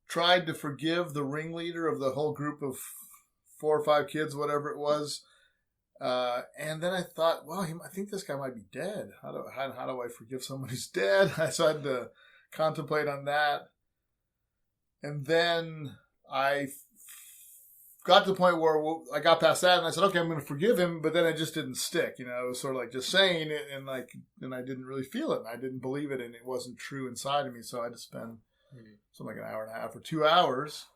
tried to forgive the ringleader of the whole group of 4 or 5 kids, whatever it was. And then I thought, well, I think this guy might be dead. How do I forgive someone who's dead? So I had to contemplate on that. And then I got to the point where I got past that, and I said, okay, I'm going to forgive him. But then it just didn't stick. It was sort of like just saying it, and I didn't really feel it, and I didn't believe it, and it wasn't true inside of me. So I had to spend something like an hour and a half or 2 hours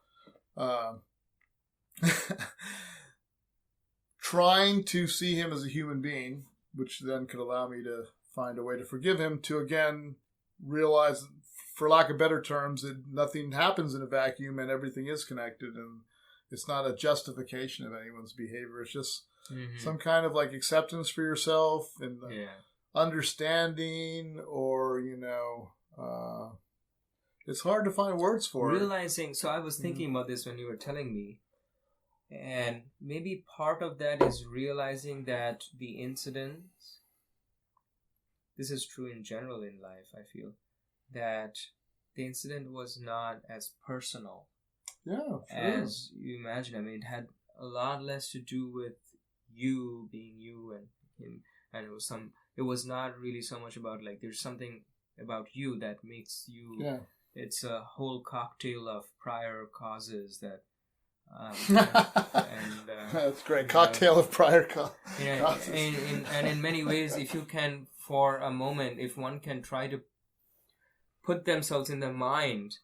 trying to see him as a human being, which then could allow me to find a way to forgive him, to again realize, for lack of better terms, that nothing happens in a vacuum and everything is connected, and it's not a justification of anyone's behavior. It's just some kind of like acceptance for yourself and understanding, or, it's hard to find words for realizing. So I was thinking about this when you were telling me, and maybe part of that is realizing that the incidents, this is true in general in life, I feel, that the incident was not as personal as you imagine. I mean, it had a lot less to do with you being you and him, and it was not really so much about like there's something about you that makes you. It's a whole cocktail of prior causes that. That's great. Cocktail of prior causes. And in many ways, if you can, for a moment, if one can try to put themselves in the mind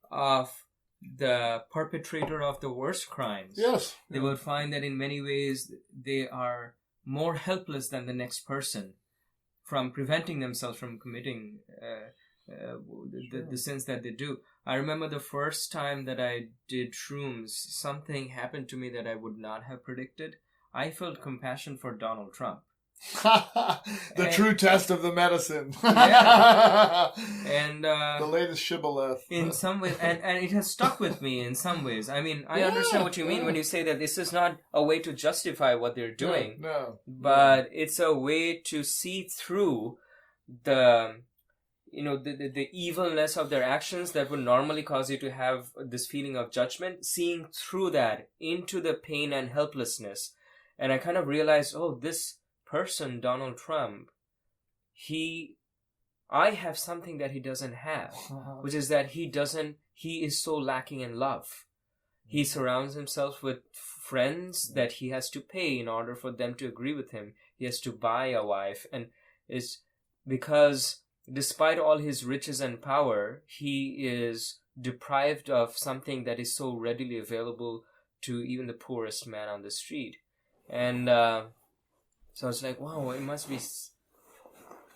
of the perpetrator of the worst crimes, they will find that in many ways they are more helpless than the next person from preventing themselves from committing the sins that they do. I remember the first time that I did shrooms, something happened to me that I would not have predicted. I felt compassion for Donald Trump. True test of the medicine. And the latest shibboleth. In some ways, and it has stuck with me in some ways. I mean, I understand what you mean when you say that this is not a way to justify what they're doing. But it's a way to see through the evilness of their actions that would normally cause you to have this feeling of judgment, seeing through that into the pain and helplessness. And I kind of realized, this person, Donald Trump, I have something that he doesn't have, which is that he is so lacking in love. He surrounds himself with friends that he has to pay in order for them to agree with him. He has to buy a wife, and it's because despite all his riches and power, he is deprived of something that is so readily available to even the poorest man on the street. And so it's like, wow, it must be...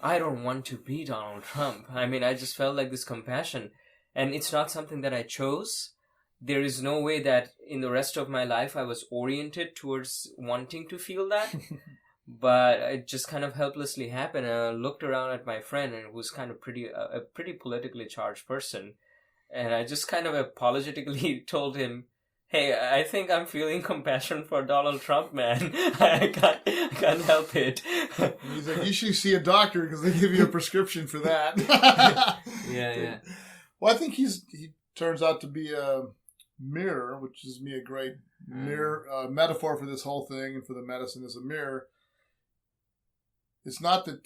I don't want to be Donald Trump. I mean, I just felt like this compassion. And it's not something that I chose. There is no way that in the rest of my life I was oriented towards wanting to feel that. But it just kind of helplessly happened. And I looked around at my friend, and who's kind of a pretty politically charged person. And I just kind of apologetically told him, hey, I think I'm feeling compassion for Donald Trump, man. I can't help it. He's like, you should see a doctor because they give you a prescription for that. Yeah. Well, I think he turns out to be a mirror, which is me a great mirror metaphor for this whole thing and for the medicine as a mirror. It's not that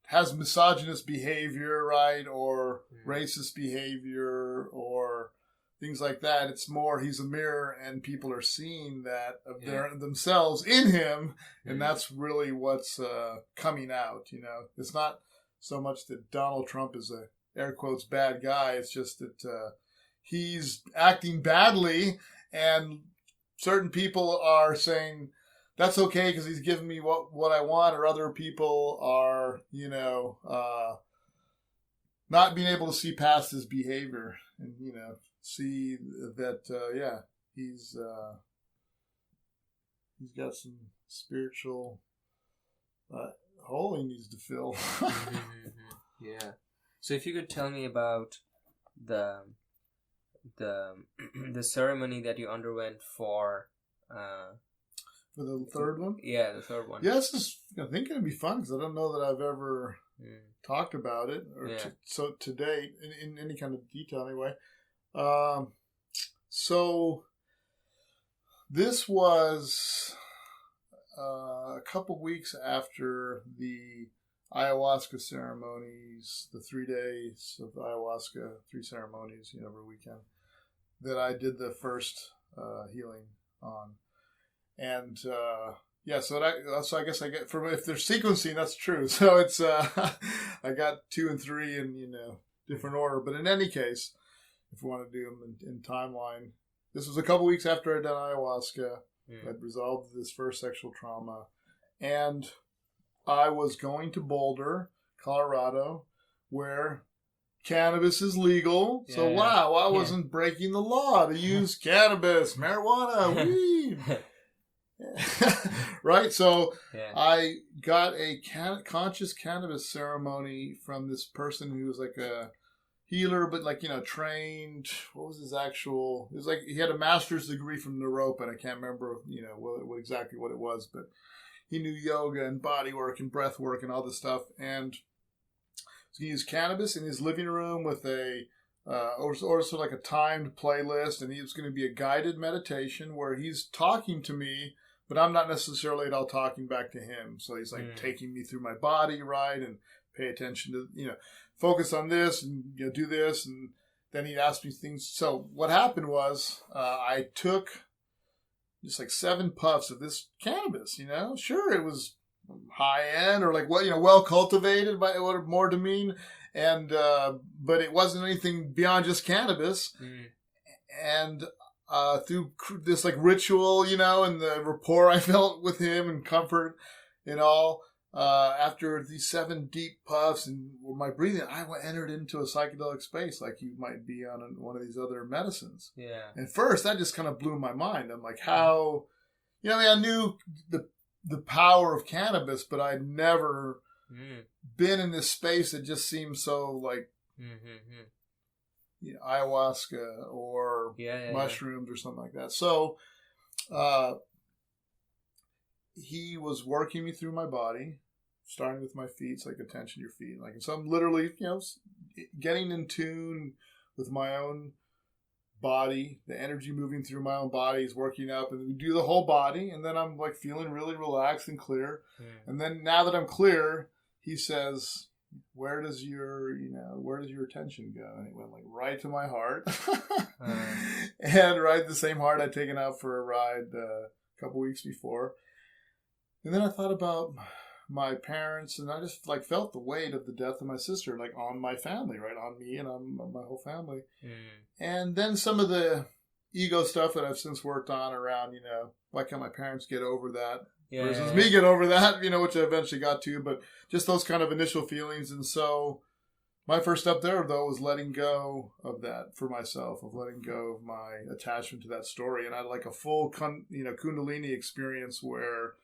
has misogynist behavior, right, or racist behavior, or things like that. It's more he's a mirror, and people are seeing that of themselves in him, and that's really what's coming out. It's not so much that Donald Trump is a air quotes bad guy. It's just that he's acting badly, and certain people are saying that's okay because he's giving me what I want, or other people are, not being able to see past his behavior and, see that, he's got some spiritual hole he needs to fill. Yeah. So if you could tell me about the ceremony that you underwent for the third one? Yeah, the third one. Yeah, I think it'd be fun because I don't know that I've ever talked about it or to date in any kind of detail anyway. So this was a couple weeks after the ayahuasca ceremonies, the 3 days of ayahuasca, 3 ceremonies, every weekend, that I did the first healing on. And so I guess I get if they're sequencing, that's true. So it's I got 2 and 3 in different order. But in any case, if we want to do them in timeline, this was a couple weeks after I'd done ayahuasca. I'd resolved this first sexual trauma, and I was going to Boulder, Colorado, where cannabis is legal. So wow, I wasn't breaking the law to use cannabis, marijuana, weed. Right, so I got a conscious cannabis ceremony from this person who was like a healer, but trained. What was his actual? It was like he had a master's degree from Naropa, and I can't remember what exactly what it was, but he knew yoga and body work and breath work and all this stuff. And so he used cannabis in his living room with a or sort of like a timed playlist, and he was going to be a guided meditation where he's talking to me, but I'm not necessarily at all talking back to him. So he's like taking me through my body, right, and pay attention to, focus on this and do this, and then he'd ask me things. So what happened was I took just like 7 puffs of this cannabis. Sure, it was high end or like well cultivated, by what more to mean, and but it wasn't anything beyond just cannabis. And through this like ritual, and the rapport I felt with him and comfort and all, after these 7 deep puffs and my breathing, I entered into a psychedelic space like you might be on one of these other medicines. Yeah. And first, that just kind of blew my mind. I'm like, how, I knew the power of cannabis, but I'd never been in this space that just seemed so like ayahuasca or mushrooms or something like that. So he was working me through my body, starting with my feet, so like attention to your feet. Like, so I'm literally, getting in tune with my own body, the energy moving through my own body is working up, and we do the whole body, and then I'm like feeling really relaxed and clear. And then now that I'm clear, he says, where does your attention go? And it went like right to my heart. And right, the same heart I'd taken out for a ride a couple weeks before. And then I thought about my parents, and I just like felt the weight of the death of my sister, like on my family, right, on me and on my whole family. And then some of the ego stuff that I've since worked on around, why can't my parents get over that versus me get over that, which I eventually got to, but just those kind of initial feelings. And so my first step there, though, was letting go of that for myself, of letting go of my attachment to that story. And I had like a full, Kundalini experience where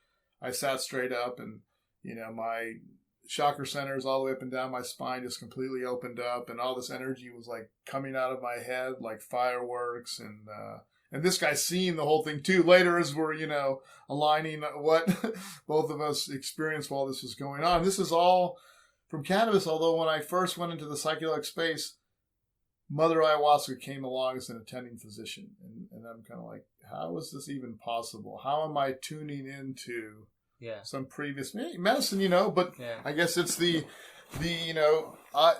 I sat straight up, and, my chakra centers all the way up and down my spine just completely opened up, and all this energy was like coming out of my head like fireworks. And this guy's seeing the whole thing too later as we're, aligning what both of us experienced while this was going on. This is all from cannabis, although when I first went into the psychedelic space, Mother Ayahuasca came along as an attending physician. And I'm kind of like, how is this even possible? How am I tuning into some previous medicine, but I guess it's the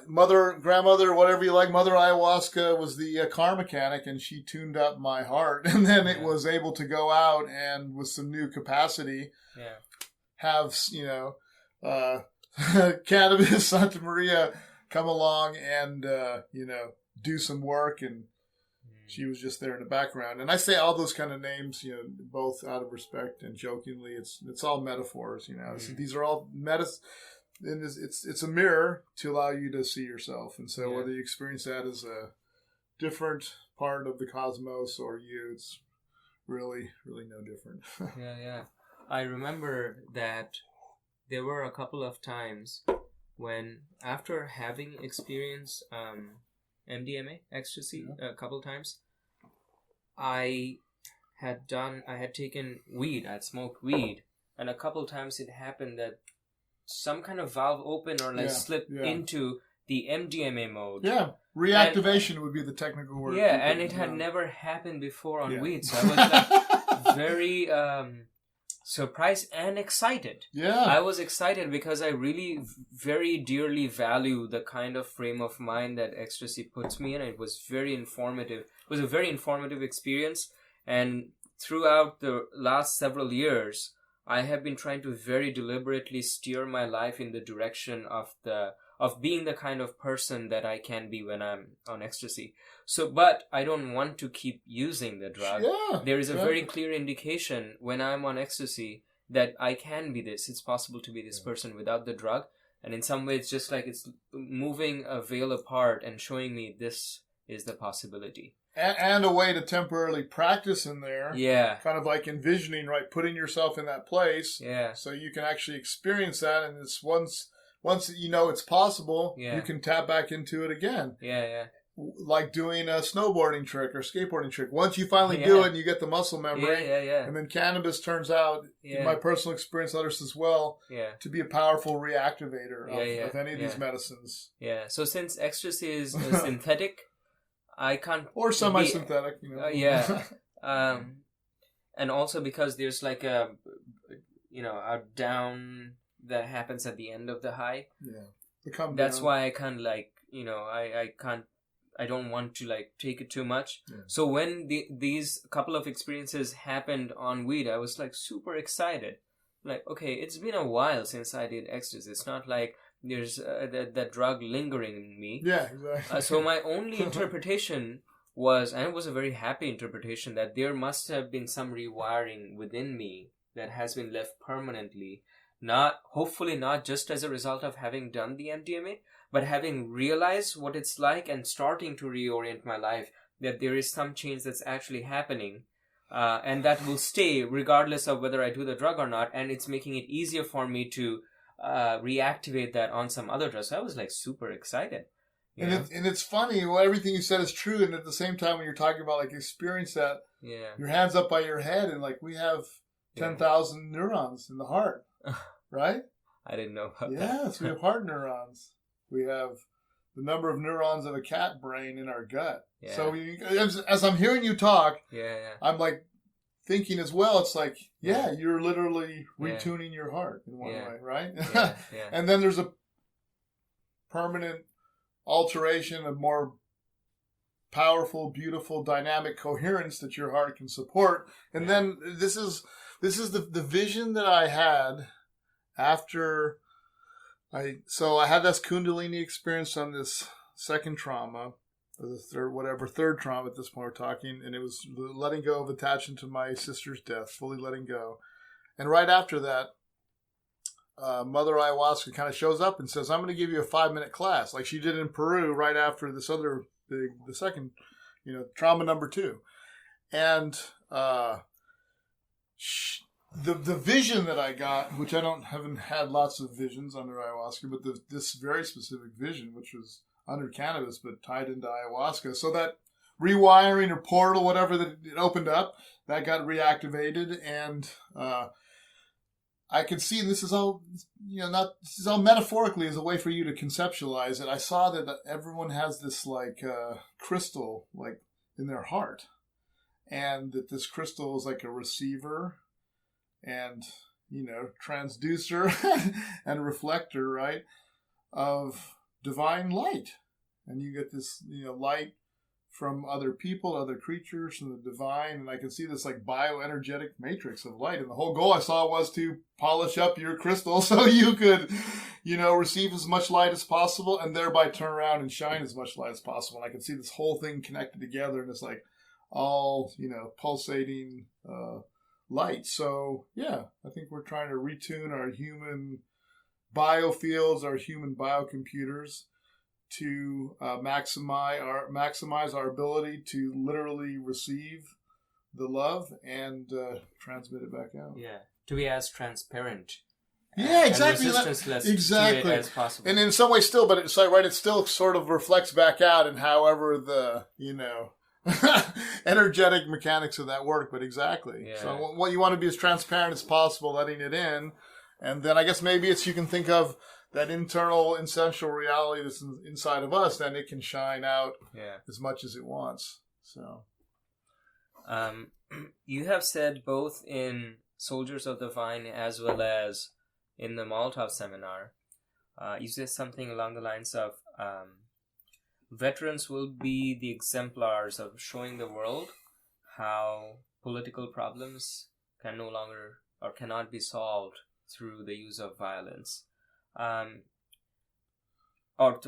mother, grandmother, whatever you like, Mother Ayahuasca was the car mechanic, and she tuned up my heart, and then it was able to go out and with some new capacity have, Cannabis Santa Maria come along and, do some work, and she was just there in the background. And I say all those kind of names, both out of respect and jokingly. It's all metaphors, So these are all and it's a mirror to allow you to see yourself. And so whether you experience that as a different part of the cosmos or you, it's really, really no different. Yeah. I remember that there were a couple of times when, after having experienced MDMA, ecstasy, a couple times, I had taken weed, I'd smoked weed, and a couple times it happened that some kind of valve opened or slipped into the MDMA mode. Yeah, reactivation would be the technical word. Yeah, and it had never happened before on weed, so I was very surprised and excited. Yeah. I was excited because I really very dearly value the kind of frame of mind that ecstasy puts me in. It was very informative. It was a very informative experience, and throughout the last several years, I have been trying to very deliberately steer my life in the direction of being the kind of person that I can be when I'm on ecstasy. So, but I don't want to keep using the drug. Yeah, there is a very clear indication when I'm on ecstasy that I can be this. It's possible to be this person without the drug. And in some ways, just like it's moving a veil apart and showing me this is the possibility. And a way to temporarily practice in there. Yeah. Kind of like envisioning, right? Putting yourself in that place. Yeah. So you can actually experience that. And it's once you know it's possible, you can tap back into it again. Yeah. Like doing a snowboarding trick or skateboarding trick. Once you finally do it and you get the muscle memory. And then cannabis turns out, in my personal experience, others as well, to be a powerful reactivator of any of these medicines. Yeah. So since ecstasy is synthetic, I can't... Or semi-synthetic, and also because there's like a down that happens at the end of the high. Yeah. That's why I can't I don't want to take it too much. Yeah. So when these couple of experiences happened on weed, I was super excited. Okay, it's been a while since I did ecstasy. It's not like there's that drug lingering in me. Yeah, exactly. So my only interpretation was, and it was a very happy interpretation, that there must have been some rewiring within me that has been left permanently. Hopefully not just as a result of having done the MDMA, but having realized what it's like and starting to reorient my life, that there is some change that's actually happening. And that will stay regardless of whether I do the drug or not. And it's making it easier for me to reactivate that on some other drug. So I was super excited. And it's funny, everything you said is true. And at the same time, when you're talking about experience that, your hands up by your head, and we have 10,000 neurons in the heart, right? I didn't know about that. Yes, we have heart neurons. We have the number of neurons of a cat brain in our gut. Yeah. So as I'm hearing you talk, I'm thinking as well, it's you're literally retuning your heart in one way, right? Yeah. And then there's a permanent alteration of more powerful, beautiful, dynamic coherence that your heart can support. And then this is the vision that I had after I had this Kundalini experience on this second trauma, or the third trauma at this point we're talking, and it was letting go of attachment to my sister's death, fully letting go. And right after that, Mother Ayahuasca kind of shows up and says, I'm going to give you a 5-minute class, like she did in Peru right after this other, the second, trauma number 2. And the vision that I got, which I haven't had lots of visions under ayahuasca, but this very specific vision, which was under cannabis but tied into ayahuasca, so that rewiring or portal, whatever that it opened up, that got reactivated, and I can see this is all, this is all metaphorically as a way for you to conceptualize it. I saw that everyone has this like crystal like in their heart, and that this crystal is like a receiver and, transducer and reflector, right, of divine light. And you get this, light from other people, other creatures, from the divine. And I can see this like bioenergetic matrix of light. And the whole goal I saw was to polish up your crystal so you could, receive as much light as possible and thereby turn around and shine as much light as possible. And I can see this whole thing connected together, and it's like all, pulsating light. So, yeah, I think we're trying to retune our human biofields, our human biocomputers, to maximize our ability to literally receive the love and transmit it back out. Yeah, to be as transparent. Yeah, exactly. And resistanceless exactly. to it as possible. And in some ways, still, but it's like right. It still sort of reflects back out, and however the energetic mechanics of that work. But exactly. Yeah. So what you want to be as transparent as possible, letting it in, and then I guess maybe you can think of that internal, essential reality that's inside of us, then it can shine out as much as it wants. So, you have said both in Soldiers of the Vine as well as in the Molotov seminar, you said something along the lines of veterans will be the exemplars of showing the world how political problems can no longer or cannot be solved through the use of violence. Or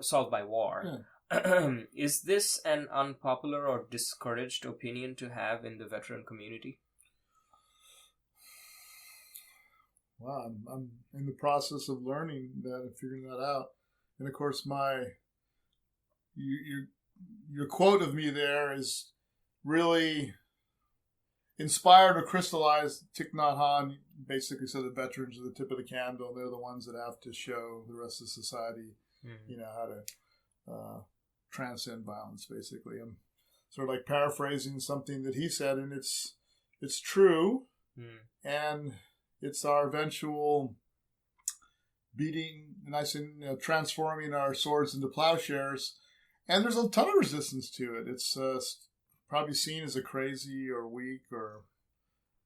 solved by war. Yeah. Is this an unpopular or discouraged opinion to have in the veteran community? Wow, I'm in the process of learning that and figuring that out. And of course, your quote of me there is really inspired or crystallized. Thich Nhat Hanh basically said the veterans are the tip of the candle. They're the ones that have to show the rest of society, how to transcend violence, basically. I'm sort of like paraphrasing something that he said, and it's true. And it's our eventual beating, and I say, transforming our swords into plowshares. And there's a ton of resistance to it. It's probably seen as a crazy or weak or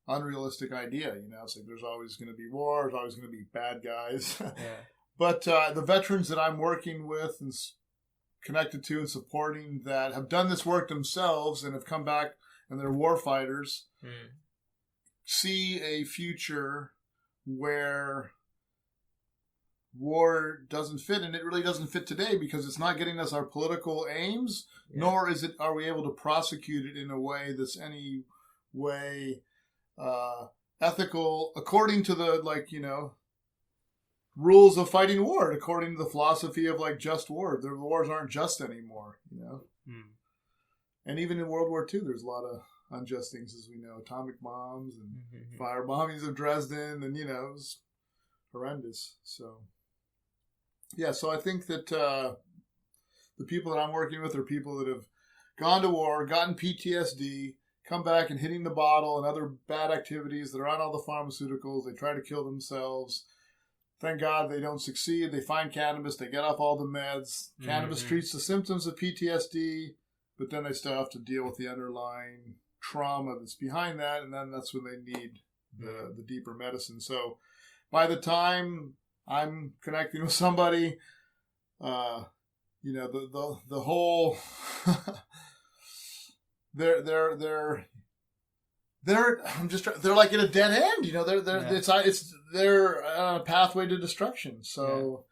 unrealistic idea. It's like there's always going to be war, there's always going to be bad guys. Yeah. But the veterans that I'm working with and connected to and supporting that have done this work themselves and have come back and they're war fighters, see a future where war doesn't fit, and it really doesn't fit today because it's not getting us our political aims, nor are we able to prosecute it in a way that's any way ethical according to the rules of fighting war, according to the philosophy of just war. The wars aren't just anymore, And even in World War II, there's a lot of unjust things, as we know, atomic bombs and fire bombings of Dresden, and it was horrendous. So so I think that the people that I'm working with are people that have gone to war, gotten PTSD, come back and hitting the bottle and other bad activities that are on all the pharmaceuticals. They try to kill themselves. Thank God they don't succeed. They find cannabis. They get off all the meds. Cannabis treats the symptoms of PTSD, but then they still have to deal with the underlying trauma that's behind that, and then that's when they need the deeper medicine. So by the time I'm connecting with somebody, the whole they're like at a dead end. They're on a pathway to destruction. So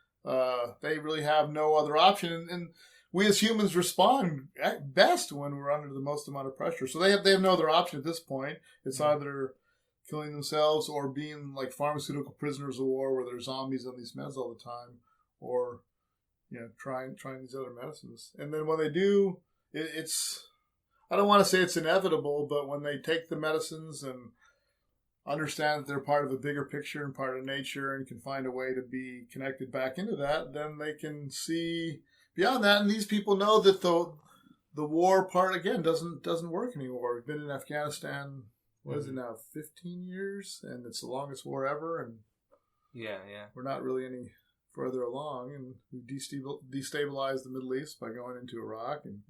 they really have no other option, and we as humans respond at best when we're under the most amount of pressure. So they have no other option at this point. It's either killing themselves or being like pharmaceutical prisoners of war where they're zombies on these meds all the time, or trying these other medicines. And then when they do, it's I don't want to say it's inevitable, but when they take the medicines and understand that they're part of a bigger picture and part of nature and can find a way to be connected back into that, then they can see beyond that. And these people know that the war part, again, doesn't work anymore. We've been in Afghanistan what is it now, 15 years, and it's the longest war ever, and we're not really any further along, and we destabilized the Middle East by going into Iraq and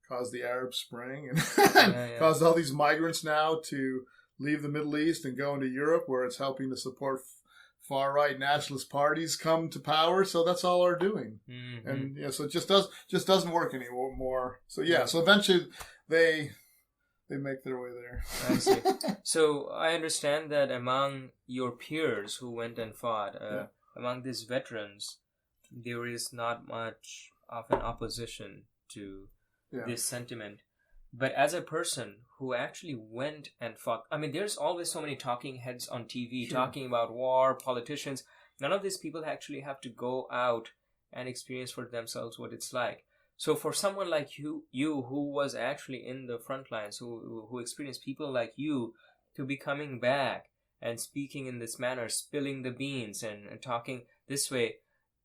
caused the Arab Spring, and caused all these migrants now to leave the Middle East and go into Europe, where it's helping to support far-right nationalist parties come to power. So that's all they're doing. And so it just doesn't work anymore. So so eventually they make their way there. I see. So I understand that among your peers who went and fought, among these veterans, there is not much of an opposition to this sentiment. But as a person who actually went and fought, I mean, there's always so many talking heads on TV talking about war, politicians. None of these people actually have to go out and experience for themselves what it's like. So for someone like you who was actually in the front lines, who experienced people like you to be coming back and speaking in this manner, spilling the beans and talking this way,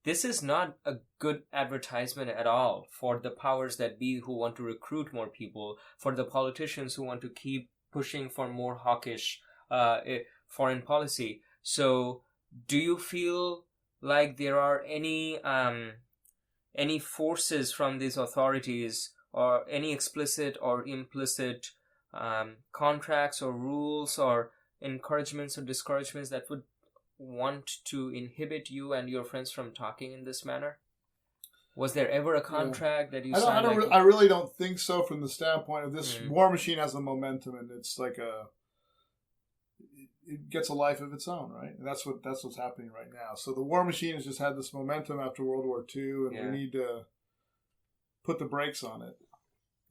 this is not a good advertisement at all for the powers that be who want to recruit more people, for the politicians who want to keep pushing for more hawkish foreign policy. So do you feel like there are any forces from these authorities, or any explicit or implicit contracts or rules or encouragements or discouragements that would want to inhibit you and your friends from talking in this manner? Was there ever a contract that you signed? I really don't think so, from the standpoint of this war machine has a momentum, and it's like it gets a life of its own, right? And that's what's happening right now. So the war machine has just had this momentum after World War II, and we need to put the brakes on it.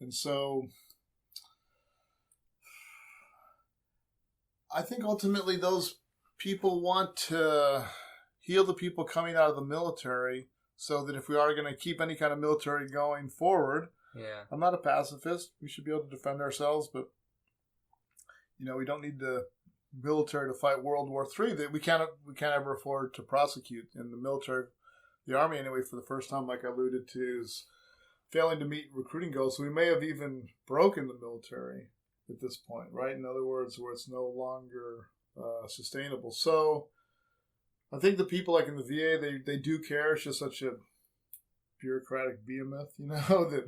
And so I think ultimately those people want to heal the people coming out of the military, so that if we are going to keep any kind of military going forward, I'm not a pacifist. We should be able to defend ourselves, but we don't need the military to fight World War III. That we can't ever afford to prosecute. And the military, the Army anyway, for the first time, like I alluded to, is failing to meet recruiting goals. So we may have even broken the military at this point, right? In other words, where it's no longer sustainable. So I think the people like in the VA, they do care. It's just such a bureaucratic behemoth, that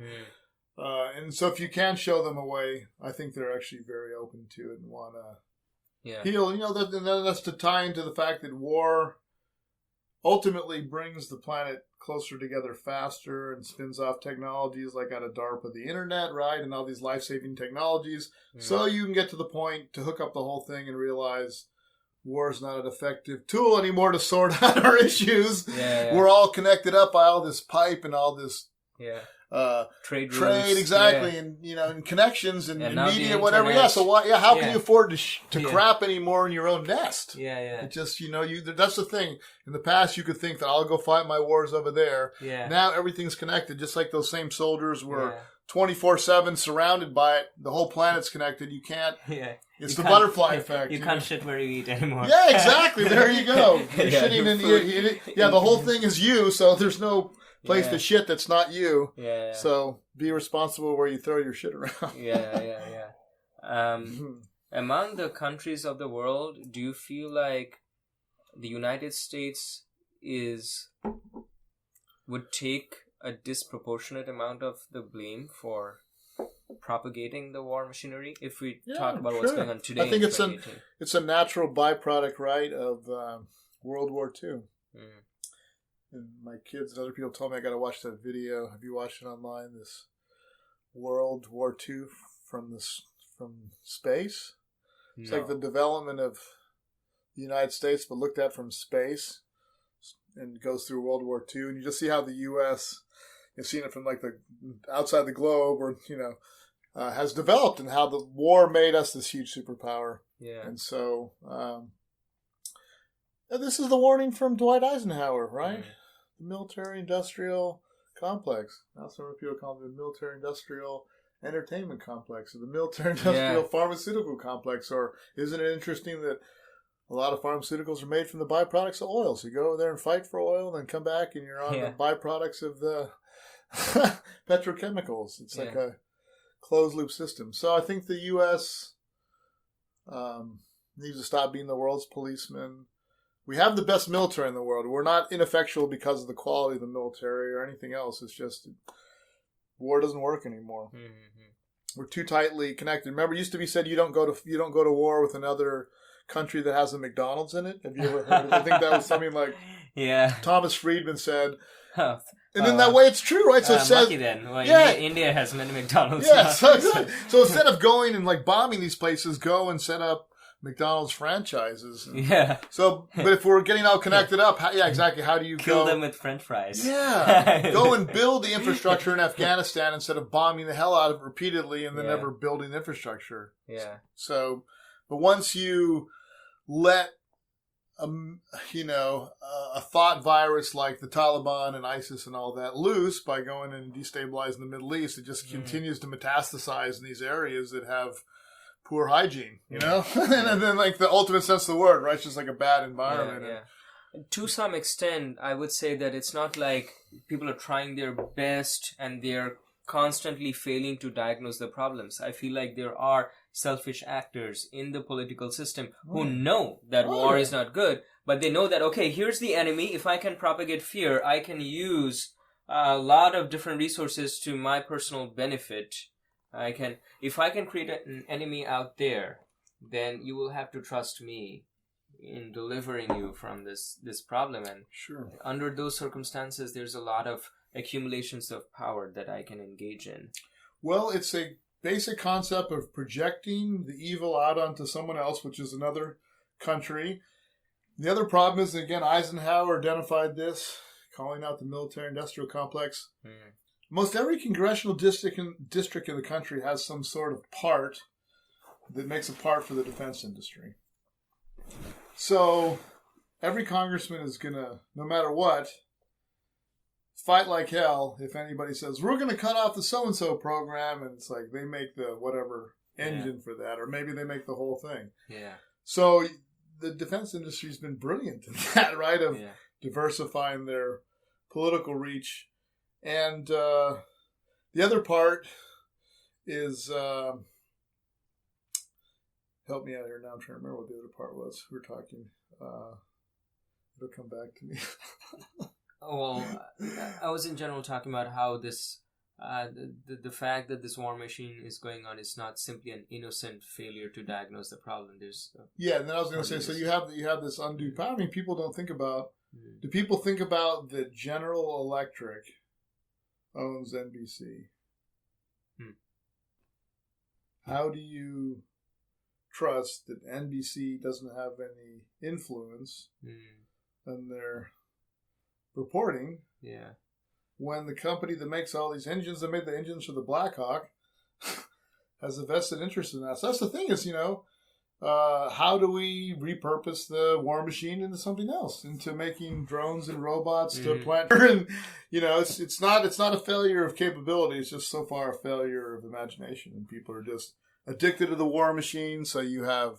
and so if you can show them a way, I think they're actually very open to it and want to heal. That's to tie into the fact that war ultimately brings the planet closer together faster and spins off technologies like out of DARPA, the internet, right? And all these life-saving technologies. So you can get to the point to hook up the whole thing and realize war is not an effective tool anymore to sort out our issues. We're all connected up by all this pipe and all this trade, exactly, and and connections and media, whatever. So how can you afford to crap anymore in your own nest? It just that's the thing. In the past, you could think that I'll go fight my wars over there. Now everything's connected, just like those same soldiers were 24/7 surrounded by it. The whole planet's connected. You can't. It's the butterfly effect. You can't shit where you eat anymore. Yeah, exactly. There you go. You're shitting in the whole thing is you. So there's no place to shit that's not you. So be responsible where you throw your shit around. Among the countries of the world, do you feel like the United States would take a disproportionate amount of the blame for propagating the war machinery? If we talk about what's going on today, I think it's a natural byproduct, right, of World War II. And my kids and other people told me I got to watch that video. Have you watched it online? This World War II from space. It's like the development of the United States, but looked at from space, and goes through World War II, and you just see how the U.S. You've seen it from like the outside the globe, or has developed, and how the war made us this huge superpower. And so this is the warning from Dwight Eisenhower, right? The military-industrial complex. Now some people call it the military-industrial entertainment complex, or the military-industrial pharmaceutical complex. Or isn't it interesting that a lot of pharmaceuticals are made from the byproducts of oil? So you go over there and fight for oil, then come back and you're on the byproducts of the petrochemicals. It's like a closed loop system. So I think the U.S. Needs to stop being the world's policeman. We have the best military in the world. We're not ineffectual because of the quality of the military or anything else. It's just war doesn't work anymore. Mm-hmm. We're too tightly connected. Remember, it used to be said you don't go to war with another country that has a McDonald's in it. Have you ever heard of it? I think that was something like Thomas Friedman said. Huh. And in that way, it's true, right? So it says, lucky then. Well, India has many McDonald's. Yeah, so instead of going and like bombing these places, go and set up McDonald's franchises. Yeah. So, but if we're getting all connected up, exactly. How do you kill them with French fries? Yeah. Go and build the infrastructure in Afghanistan instead of bombing the hell out of it repeatedly and then never building the infrastructure. Yeah. So, but once you let a thought virus like the Taliban and ISIS and all that loose by going and destabilizing the Middle East, it just continues to metastasize in these areas that have poor hygiene, and then like the ultimate sense of the word, right? It's just like a bad environment. Yeah. To some extent, I would say that it's not like people are trying their best and they're constantly failing to diagnose the problems. I feel like there are selfish actors in the political system who know that war is not good, but they know that, okay, here's the enemy. If I can propagate fear, I can use a lot of different resources to my personal benefit. If I can create an enemy out there, then you will have to trust me in delivering you from this problem. And under those circumstances, there's a lot of accumulations of power that I can engage in. Well, it's a basic concept of projecting the evil out onto someone else, which is another country. The other problem is, again, Eisenhower identified this, calling out the military-industrial complex. Most every congressional district in the country has some sort of part that makes a part for the defense industry. So every congressman is going to, no matter what, fight like hell if anybody says, we're going to cut off the so-and-so program, and it's like they make the whatever engine for that, or maybe they make the whole thing. Yeah. So the defense industry's been brilliant in that, right, of diversifying their political reach. And the other part is, help me out here now. I'm trying to remember what the other part was. We were talking. It'll come back to me. Well, I was in general talking about how this, the fact that this war machine is going on is not simply an innocent failure to diagnose the problem. There's and then I was going to say, so you have this undue power. I mean, people don't think about. Do people think about that General Electric owns NBC? How do you trust that NBC doesn't have any influence in their reporting? Yeah. When the company that makes all these engines, that made the engines for the Blackhawk, has a vested interest in that. So that's the thing is, how do we repurpose the war machine into something else, into making drones and robots to plant? And it's not a failure of capability. It's just so far a failure of imagination, and people are just addicted to the war machine. So you have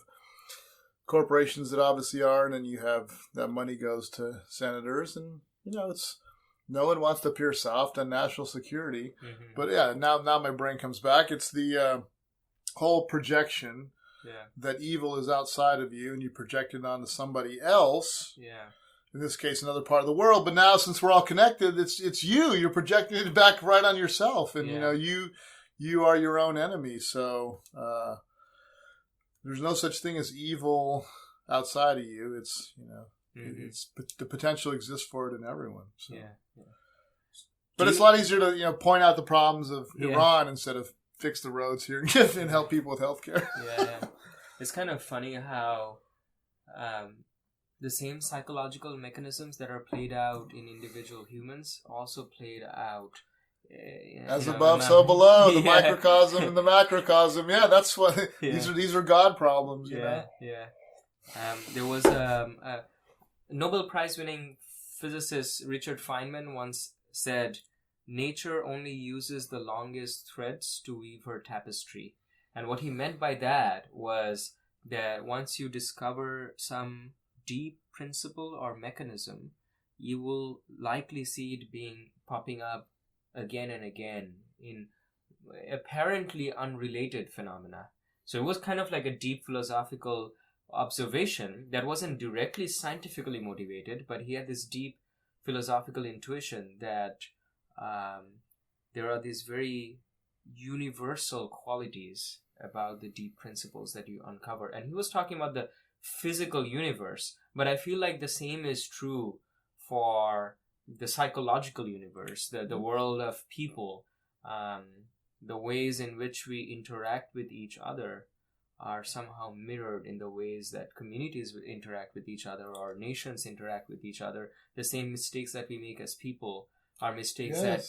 corporations that obviously are, and then you have that money goes to senators, and it's no one wants to appear soft on national security. But now my brain comes back. It's the whole projection. That evil is outside of you, and you project it onto somebody else. In this case, another part of the world. But now, since we're all connected, it's you. You're projecting it back right on yourself, and you are your own enemy. So there's no such thing as evil outside of you. It's it's the potential exists for it in everyone. So. But it's a lot easier to point out the problems of Iran instead of fix the roads here and help people with healthcare. It's kind of funny how the same psychological mechanisms that are played out in individual humans also played out as above, so below. The microcosm and the macrocosm. That's what these are God problems. There was a Nobel Prize winning physicist Richard Feynman once said, "Nature only uses the longest threads to weave her tapestry." And what he meant by that was that once you discover some deep principle or mechanism, you will likely see it popping up again and again in apparently unrelated phenomena. So it was kind of like a deep philosophical observation that wasn't directly scientifically motivated, but he had this deep philosophical intuition that there are these very universal qualities about the deep principles that you uncover. And he was talking about the physical universe, but I feel like the same is true for the psychological universe, the world of people. The ways in which we interact with each other are somehow mirrored in the ways that communities interact with each other or nations interact with each other. The same mistakes that we make as people are mistakes that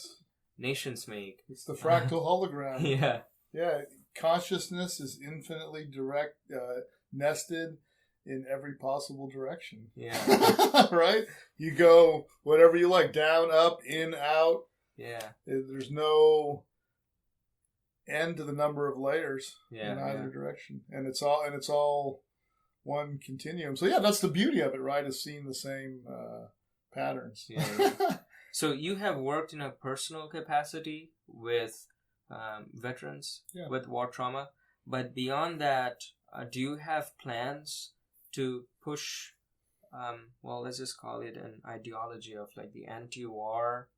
nations make. It's the fractal hologram. Yeah. Yeah. Consciousness is infinitely nested in every possible direction. Yeah. Right? You go whatever you like, down, up, in, out. Yeah. There's no end to the number of layers in either direction. And it's all one continuum. So that's the beauty of it, right? Is seeing the same patterns. Yeah. So you have worked in a personal capacity with veterans with war trauma, but beyond that, do you have plans to push let's just call it an ideology of like the anti-war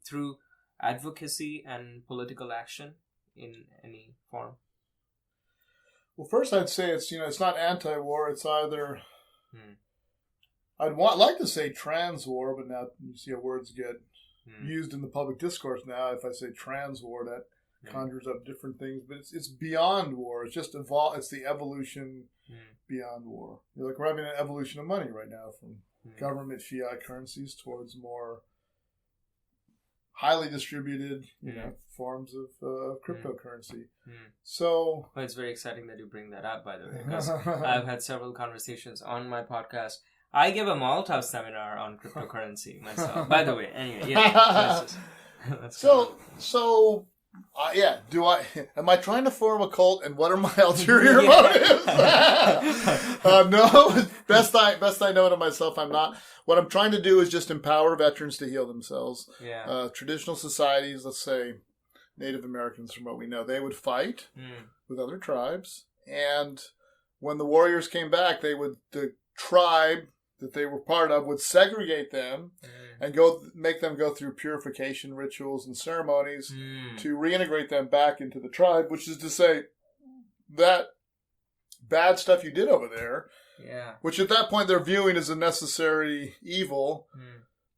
through advocacy and political action in any form? Well, first I'd say it's not anti-war. It's either I'd like to say trans-war, but now you see how words get used in the public discourse now. If I say trans-war, that conjures up different things, but it's beyond war. It's just it's the evolution beyond war. We're having an evolution of money right now from government fiat currencies towards more highly distributed, forms of cryptocurrency. So, well, it's very exciting that you bring that up, by the way, because I've had several conversations on my podcast. I give a Molotov seminar on cryptocurrency myself. By the way, anyway, am I trying to form a cult, and what are my ulterior motives? No, best I know it of myself, I'm not. What I'm trying to do is just empower veterans to heal themselves. Traditional societies, let's say Native Americans, from what we know, they would fight with other tribes, and when the warriors came back, the tribe that they were part of would segregate them and make them go through purification rituals and ceremonies to reintegrate them back into the tribe, which is to say that bad stuff you did over there, which at that point they're viewing as a necessary evil,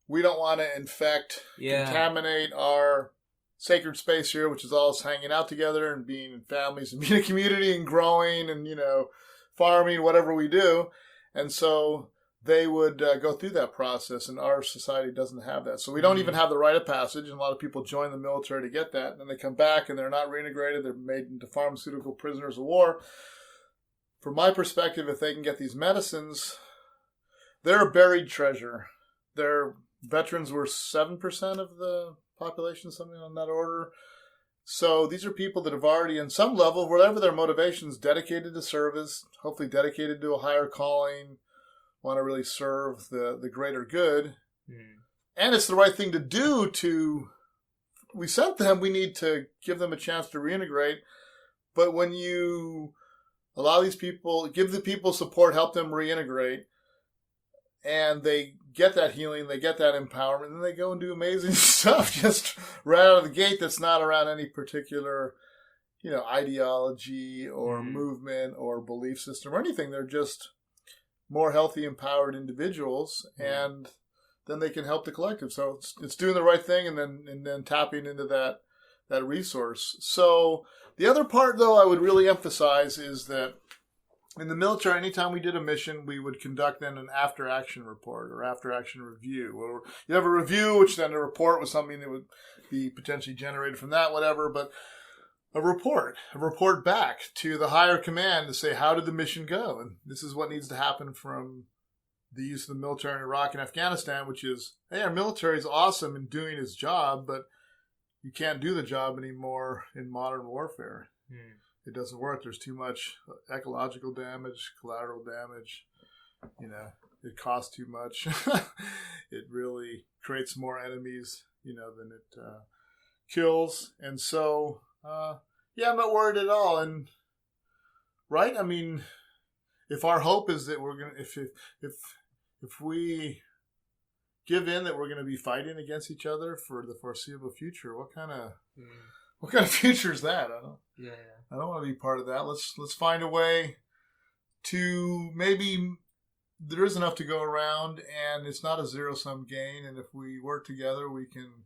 we don't want to infect, contaminate our sacred space here, which is all us hanging out together and being in families and being a community and growing and, farming, whatever we do. And so they would go through that process, and our society doesn't have that. So we don't even have the rite of passage, and a lot of people join the military to get that, and then they come back and they're not reintegrated. They're made into pharmaceutical prisoners of war. From my perspective, if they can get these medicines, they're a buried treasure. Their veterans were 7% of the population, something on that order. So these are people that have already, in some level, whatever their motivations, dedicated to service, hopefully dedicated to a higher calling, want to really serve the greater good. And it's the right thing to do we sent them, we need to give them a chance to reintegrate. But when you allow these people, give the people support, help them reintegrate, and they get that healing, they get that empowerment, and then they go and do amazing stuff just right out of the gate that's not around any particular, ideology or movement or belief system or anything. They're just more healthy, empowered individuals, and then they can help the collective. So it's doing the right thing and then tapping into that resource. So the other part, though, I would really emphasize is that in the military, anytime we did a mission, we would conduct then an after-action report or after-action review. Or you have a review, which then a report was something that would be potentially generated from that, whatever, but a report back to the higher command to say, how did the mission go? And this is what needs to happen from the use of the military in Iraq and Afghanistan, which is, hey, our military is awesome in doing its job, but you can't do the job anymore in modern warfare. It doesn't work. There's too much ecological damage, collateral damage. It costs too much. It really creates more enemies, than it kills. And so, I'm not worried at all. And right? I mean, if our hope is that we're gonna, if we give in that we're going to be fighting against each other for the foreseeable future, what kind of future is that? I don't want to be part of that. Let's find a way to maybe there is enough to go around, and it's not a zero-sum gain. And if we work together, we can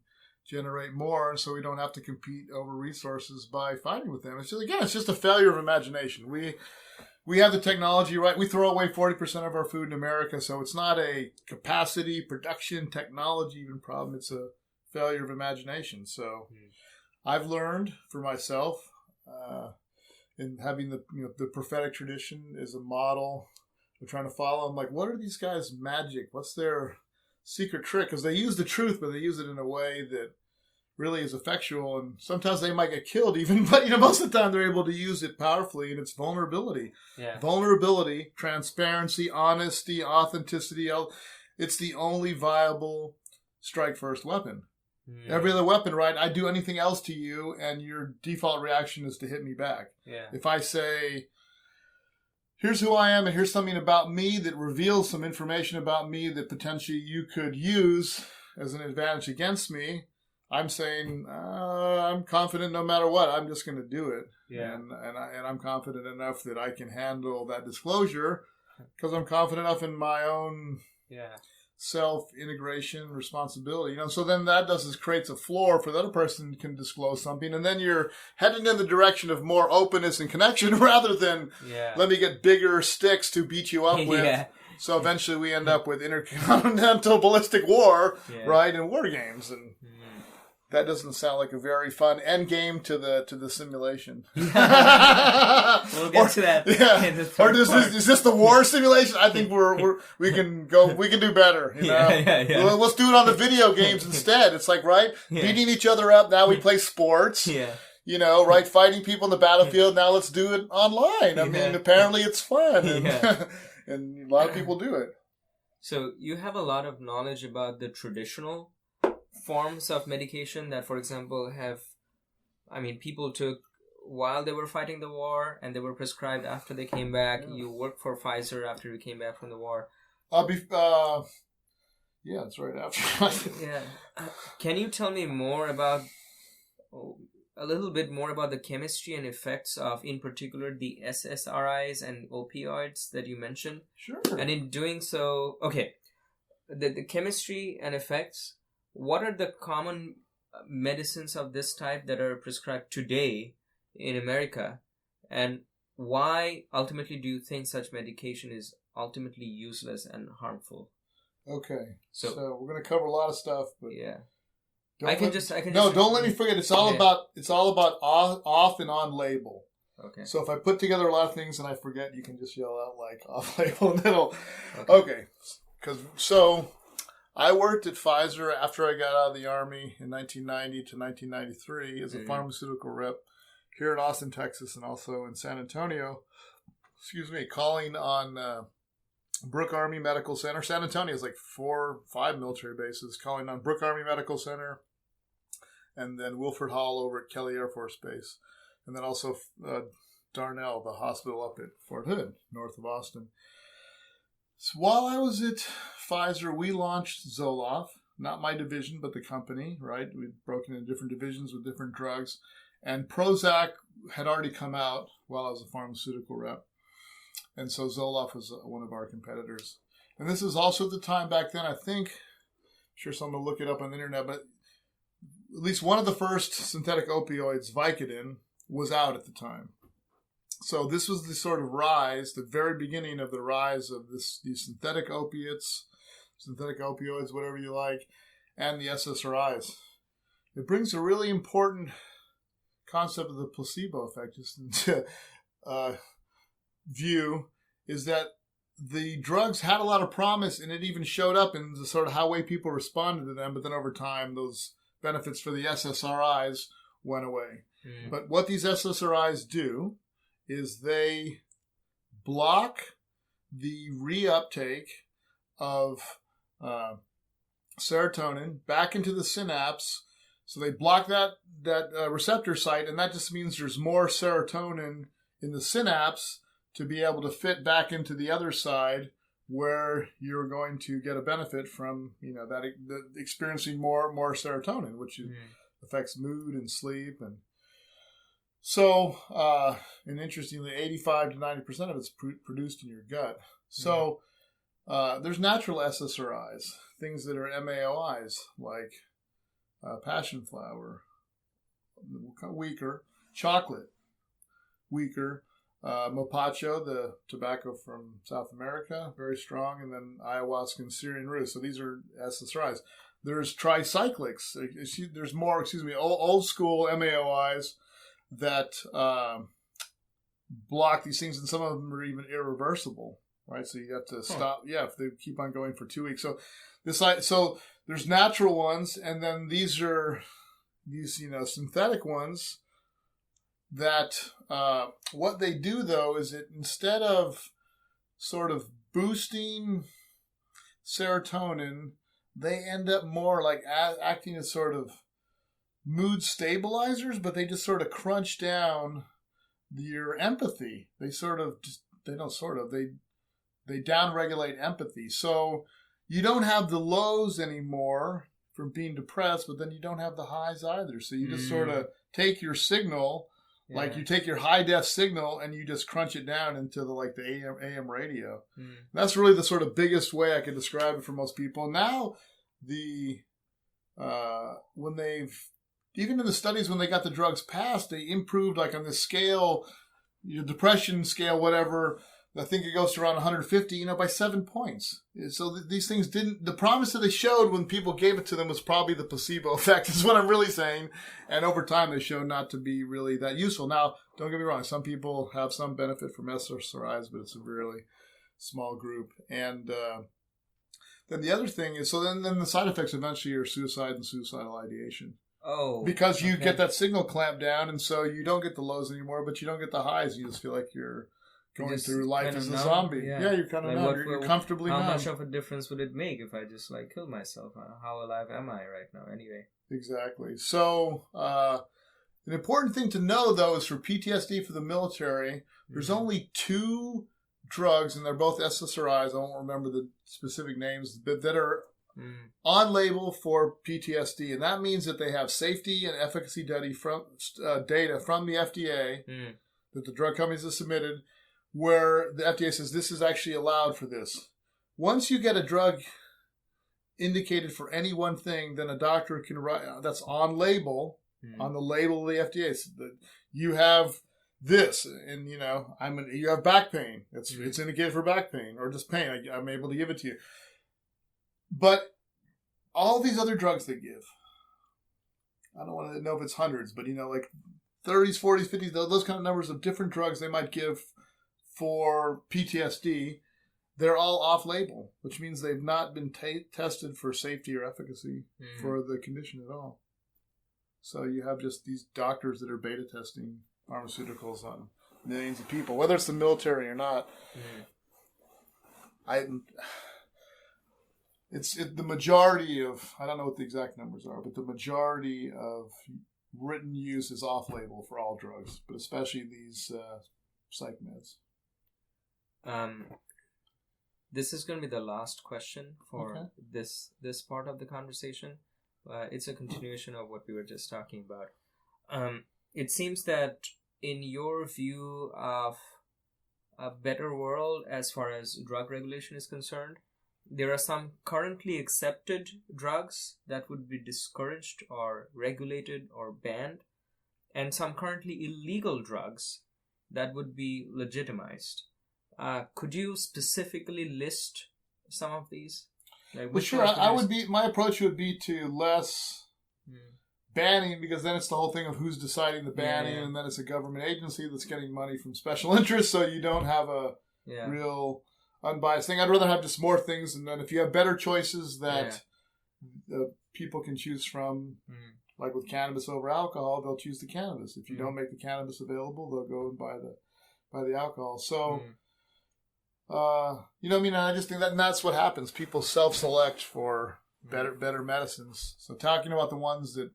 generate more, so we don't have to compete over resources by fighting with them. It's just a failure of imagination. We have the technology, right? We throw away 40% of our food in America, so it's not a capacity, production, technology even problem. It's a failure of imagination. So I've learned for myself, in having the prophetic tradition as a model, we're trying to follow. I'm like, what are these guys' magic? What's their secret trick? Because they use the truth, but they use it in a way that really is effectual, and sometimes they might get killed even, but most of the time they're able to use it powerfully, and it's vulnerability. Vulnerability, transparency, honesty, authenticity. It's the only viable strike first weapon. Every other weapon, right? I do anything else to you, and your default reaction is to hit me back. If I say, here's who I am, and here's something about me that reveals some information about me that potentially you could use as an advantage against me, I'm saying I'm confident no matter what. I'm just going to do it, and I'm confident enough that I can handle that disclosure because I'm confident enough in my own self-integration responsibility. So then that creates a floor for the other person can disclose something, and then you're heading in the direction of more openness and connection rather than let me get bigger sticks to beat you up with. So eventually we end up with intercontinental ballistic war, right, and war games, and that doesn't sound like a very fun end game to the simulation. We'll get to that. Is this the war simulation? I think we can do better. Let's do it on the video games instead. It's like, right, beating each other up. Now we play sports. Right, fighting people in the battlefield. Now let's do it online. I mean, apparently it's fun, and a lot of people do it. So you have a lot of knowledge about the traditional forms of medication that, for example, people took while they were fighting the war, and they were prescribed after they came back. You worked for Pfizer after you came back from the war. That's right after. Can you tell me more about a little bit more about the chemistry and effects of, in particular, the SSRIs and opioids that you mentioned? Sure. And in doing so, the chemistry and effects. What are the common medicines of this type that are prescribed today in America? And why ultimately do you think such medication is ultimately useless and harmful? Okay. So we're going to cover a lot of stuff, but don't let me forget. It's all about off and on label. Okay. So if I put together a lot of things and I forget, you can just yell out like off label and it'll okay. I worked at Pfizer after I got out of the Army in 1990 to 1993 as a pharmaceutical rep here in Austin, Texas, and also in San Antonio. Calling on Brooke Army Medical Center. San Antonio is like 4 or 5 military bases. Calling on Brooke Army Medical Center, and then Wilford Hall over at Kelly Air Force Base, and then also Darnell, the hospital up at Fort Hood, north of Austin. So while I was at Pfizer, we launched Zoloft, not my division, but the company, right? We'd broken into different divisions with different drugs. And Prozac had already come out while I was a pharmaceutical rep. And so Zoloft was one of our competitors. And this is also the time back then, I think, I'm sure someone will look it up on the internet, but at least one of the first synthetic opioids, Vicodin, was out at the time. So this was the sort of rise, the very beginning of the rise of these synthetic opiates, synthetic opioids, whatever you like, and the SSRIs. It brings a really important concept of the placebo effect just into view, is that the drugs had a lot of promise, and it even showed up in the sort of how way people responded to them, but then over time those benefits for the SSRIs went away. But what these SSRIs do is they block the reuptake of serotonin back into the synapse. So they block that receptor site, and that just means there's more serotonin in the synapse to be able to fit back into the other side where you're going to get a benefit from, experiencing more serotonin, which affects mood and sleep. And so, and interestingly, 85 to 90% of it's produced in your gut. So there's natural SSRIs, things that are MAOIs, like passion flower, weaker, chocolate, weaker, Mopacho, the tobacco from South America, very strong, and then ayahuasca and Syrian rue. So these are SSRIs. There's tricyclics. There's more, old school MAOIs that block these things, and some of them are even irreversible, right? So you have to stop. Yeah, if they keep on going for 2 weeks. So there's natural ones, and then these synthetic ones. That what they do, though, is that instead of sort of boosting serotonin, they end up more like acting as sort of mood stabilizers, but they just sort of crunch down your empathy. They downregulate empathy. So you don't have the lows anymore from being depressed, but then you don't have the highs either. So you just sort of take your signal. Yeah. Like you take your high def signal and you just crunch it down into the AM radio. That's really the sort of biggest way I could describe it for most people. Now when even in the studies when they got the drugs passed, they improved like on this scale, your depression scale, whatever. I think it goes to around 150, by 7 points. So these things the promise that they showed when people gave it to them was probably the placebo effect, is what I'm really saying. And over time, they showed not to be really that useful. Now, don't get me wrong. Some people have some benefit from SSRIs, but it's a really small group. And then the other thing is, so then the side effects eventually are suicide and suicidal ideation. Oh. Because you get that signal clamped down, and so you don't get the lows anymore, but you don't get the highs. You just feel like you're going through life as a zombie. Yeah, you're kind of numb. You're comfortably numb. How much of a difference would it make if I just kill myself? How alive am I right now anyway? Exactly. So an important thing to know, though, is for PTSD for the military, there's only 2 drugs, and they're both SSRIs. I won't remember the specific names, but that are on label for PTSD. And that means that they have safety and efficacy data from the FDA that the drug companies have submitted, where the FDA says this is actually allowed for this. Once you get a drug indicated for any one thing, then a doctor can write that's on label, on the label of the FDA. So that you have this, and you have back pain. It's indicated for back pain or just pain. I'm able to give it to you. But all these other drugs they give, I don't want to know if it's hundreds, but like 30s, 40s, 50s, those kind of numbers of different drugs they might give for PTSD, they're all off-label, which means they've not been tested for safety or efficacy for the condition at all. So you have just these doctors that are beta testing pharmaceuticals on millions of people, whether it's the military or not. The majority of, I don't know what the exact numbers are, but the majority of written use is off-label for all drugs, but especially these psych meds. This is going to be the last question for this part of the conversation. It's a continuation of what we were just talking about. It seems that in your view of a better world as far as drug regulation is concerned, there are some currently accepted drugs that would be discouraged or regulated or banned, and some currently illegal drugs that would be legitimized. Could you specifically list some of these? Well, sure. My approach would be to less banning, because then it's the whole thing of who's deciding the banning, and then it's a government agency that's getting money from special interests, so you don't have a real unbiased thing. I'd rather have just more things, and then if you have better choices that people can choose from, like with cannabis over alcohol, they'll choose the cannabis. If you don't make the cannabis available, they'll go and buy the alcohol. So, I just think that's what happens. People self-select for better medicines. So talking about the ones that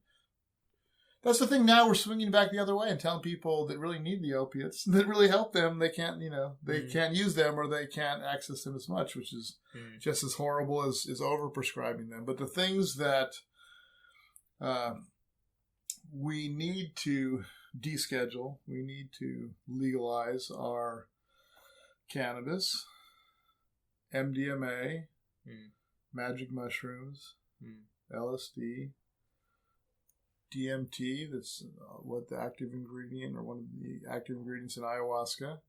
that's the thing. Now we're swinging back the other way and telling people that really need the opiates, that really help them, they can't, they can't use them or they can't access them as much, which is just as horrible as over-prescribing them. But the things that we need to deschedule, we need to legalize are cannabis, MDMA, magic mushrooms, LSD, DMT, that's what the active ingredient or one of the active ingredients in ayahuasca,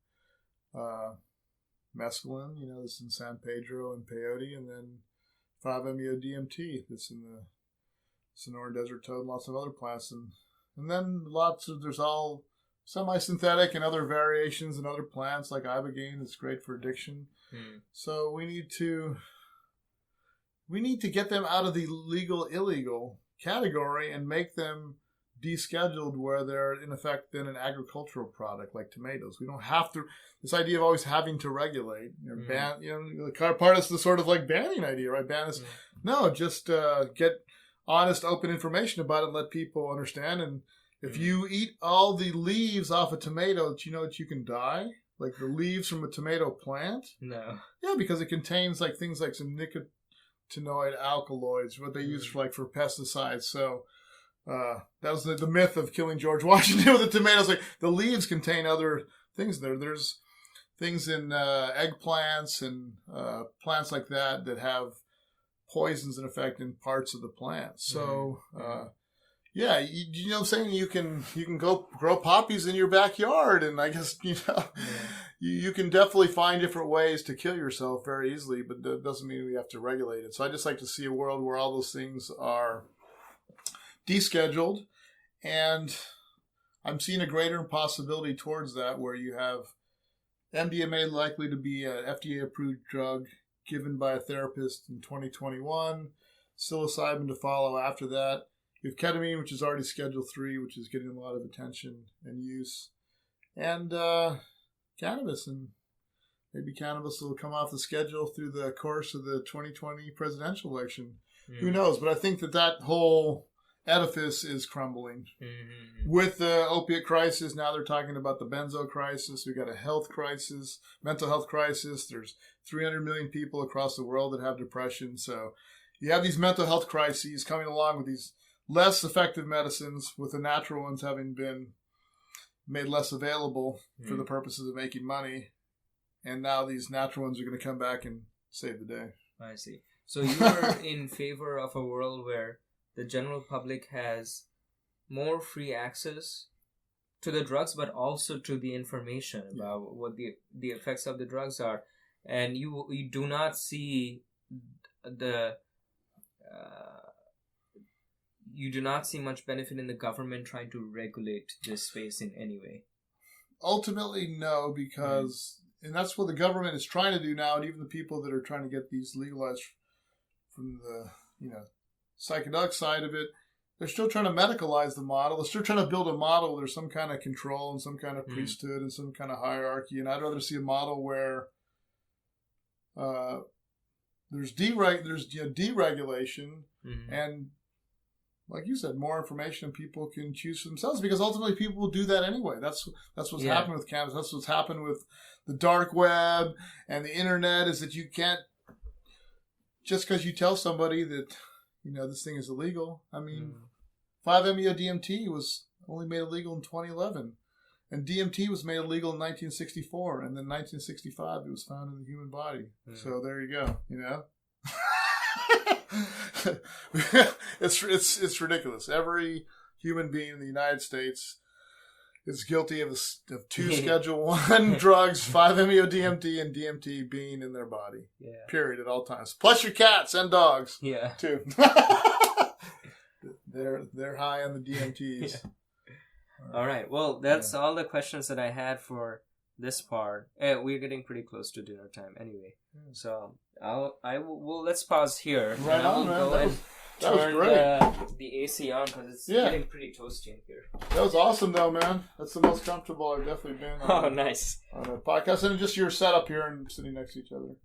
mescaline, that's in San Pedro and peyote, and then 5-MeO-DMT that's in the Sonora Desert Toad and lots of other plants, and then there's all semi-synthetic and other variations in other plants like ibogaine that's great for addiction. So we need to get them out of the legal illegal category and make them descheduled where they're in effect then an agricultural product like tomatoes. We don't have to, this idea of always having to regulate ban, the part is the sort of like banning idea, right? Ban is no, just get honest open information about it and let people understand. And if you eat all the leaves off a tomato, do you know that you can die? Like the leaves from a tomato plant? No. Yeah, because it contains like things like some nicotinoid alkaloids, what they use for pesticides. So that was the myth of killing George Washington with the tomatoes. Like the leaves contain other things there. There's things in eggplants and plants like that have poisons in effect in parts of the plant. So yeah, you know what I'm saying? You can go grow poppies in your backyard, and I guess, you can definitely find different ways to kill yourself very easily, but that doesn't mean we have to regulate it. So I just like to see a world where all those things are descheduled, and I'm seeing a greater possibility towards that where you have MDMA likely to be an FDA-approved drug given by a therapist in 2021, psilocybin to follow after that. You have ketamine, which is already Schedule 3, which is getting a lot of attention and use. And cannabis. And maybe cannabis will come off the schedule through the course of the 2020 presidential election. Who knows? But I think that whole edifice is crumbling. With the opiate crisis, now they're talking about the benzo crisis. We've got a health crisis, mental health crisis. There's 300 million people across the world that have depression. So you have these mental health crises coming along with these less effective medicines, with the natural ones having been made less available for the purposes of making money. And now these natural ones are going to come back and save the day. I see. So you are in favor of a world where the general public has more free access to the drugs, but also to the information about what the effects of the drugs are. And you do not see you do not see much benefit in the government trying to regulate this space in any way. Ultimately, no, because, and that's what the government is trying to do now, and even the people that are trying to get these legalized from the, psychedelic side of it, they're still trying to medicalize the model. They're still trying to build a model where there's some kind of control and some kind of priesthood and some kind of hierarchy. And I'd rather see a model where there's deregulation and, like you said, more information people can choose for themselves, because ultimately people will do that anyway. That's what's happened with cannabis. That's what's happened with the dark web and the internet, is that you can't, just because you tell somebody that, this thing is illegal. I mean, 5-MeO-DMT was only made illegal in 2011. And DMT was made illegal in 1964. And then 1965, it was found in the human body. So there you go, It's ridiculous. Every human being in the United States is guilty of two Schedule 1 drugs, 5-MeO-DMT and DMT being in their body. Yeah. Period, at all times. Plus your cats and dogs. Yeah. Too. They're high on the DMTs. All right. Well, that's all the questions that I had for this part. We're getting pretty close to dinner time anyway. So let's pause here. Right and on, man. Go and turn the AC on, because it's getting pretty toasty in here. That was awesome, though, man. That's the most comfortable I've definitely been on. Nice. On a podcast, and just your setup here and sitting next to each other.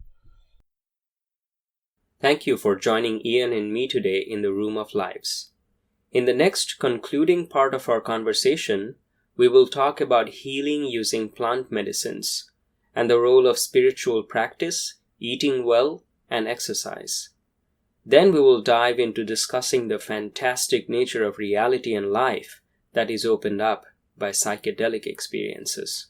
Thank you for joining Ian and me today in the Room of Lives. In the next concluding part of our conversation, we will talk about healing using plant medicines and the role of spiritual practice, eating well, and exercise. Then we will dive into discussing the fantastic nature of reality and life that is opened up by psychedelic experiences.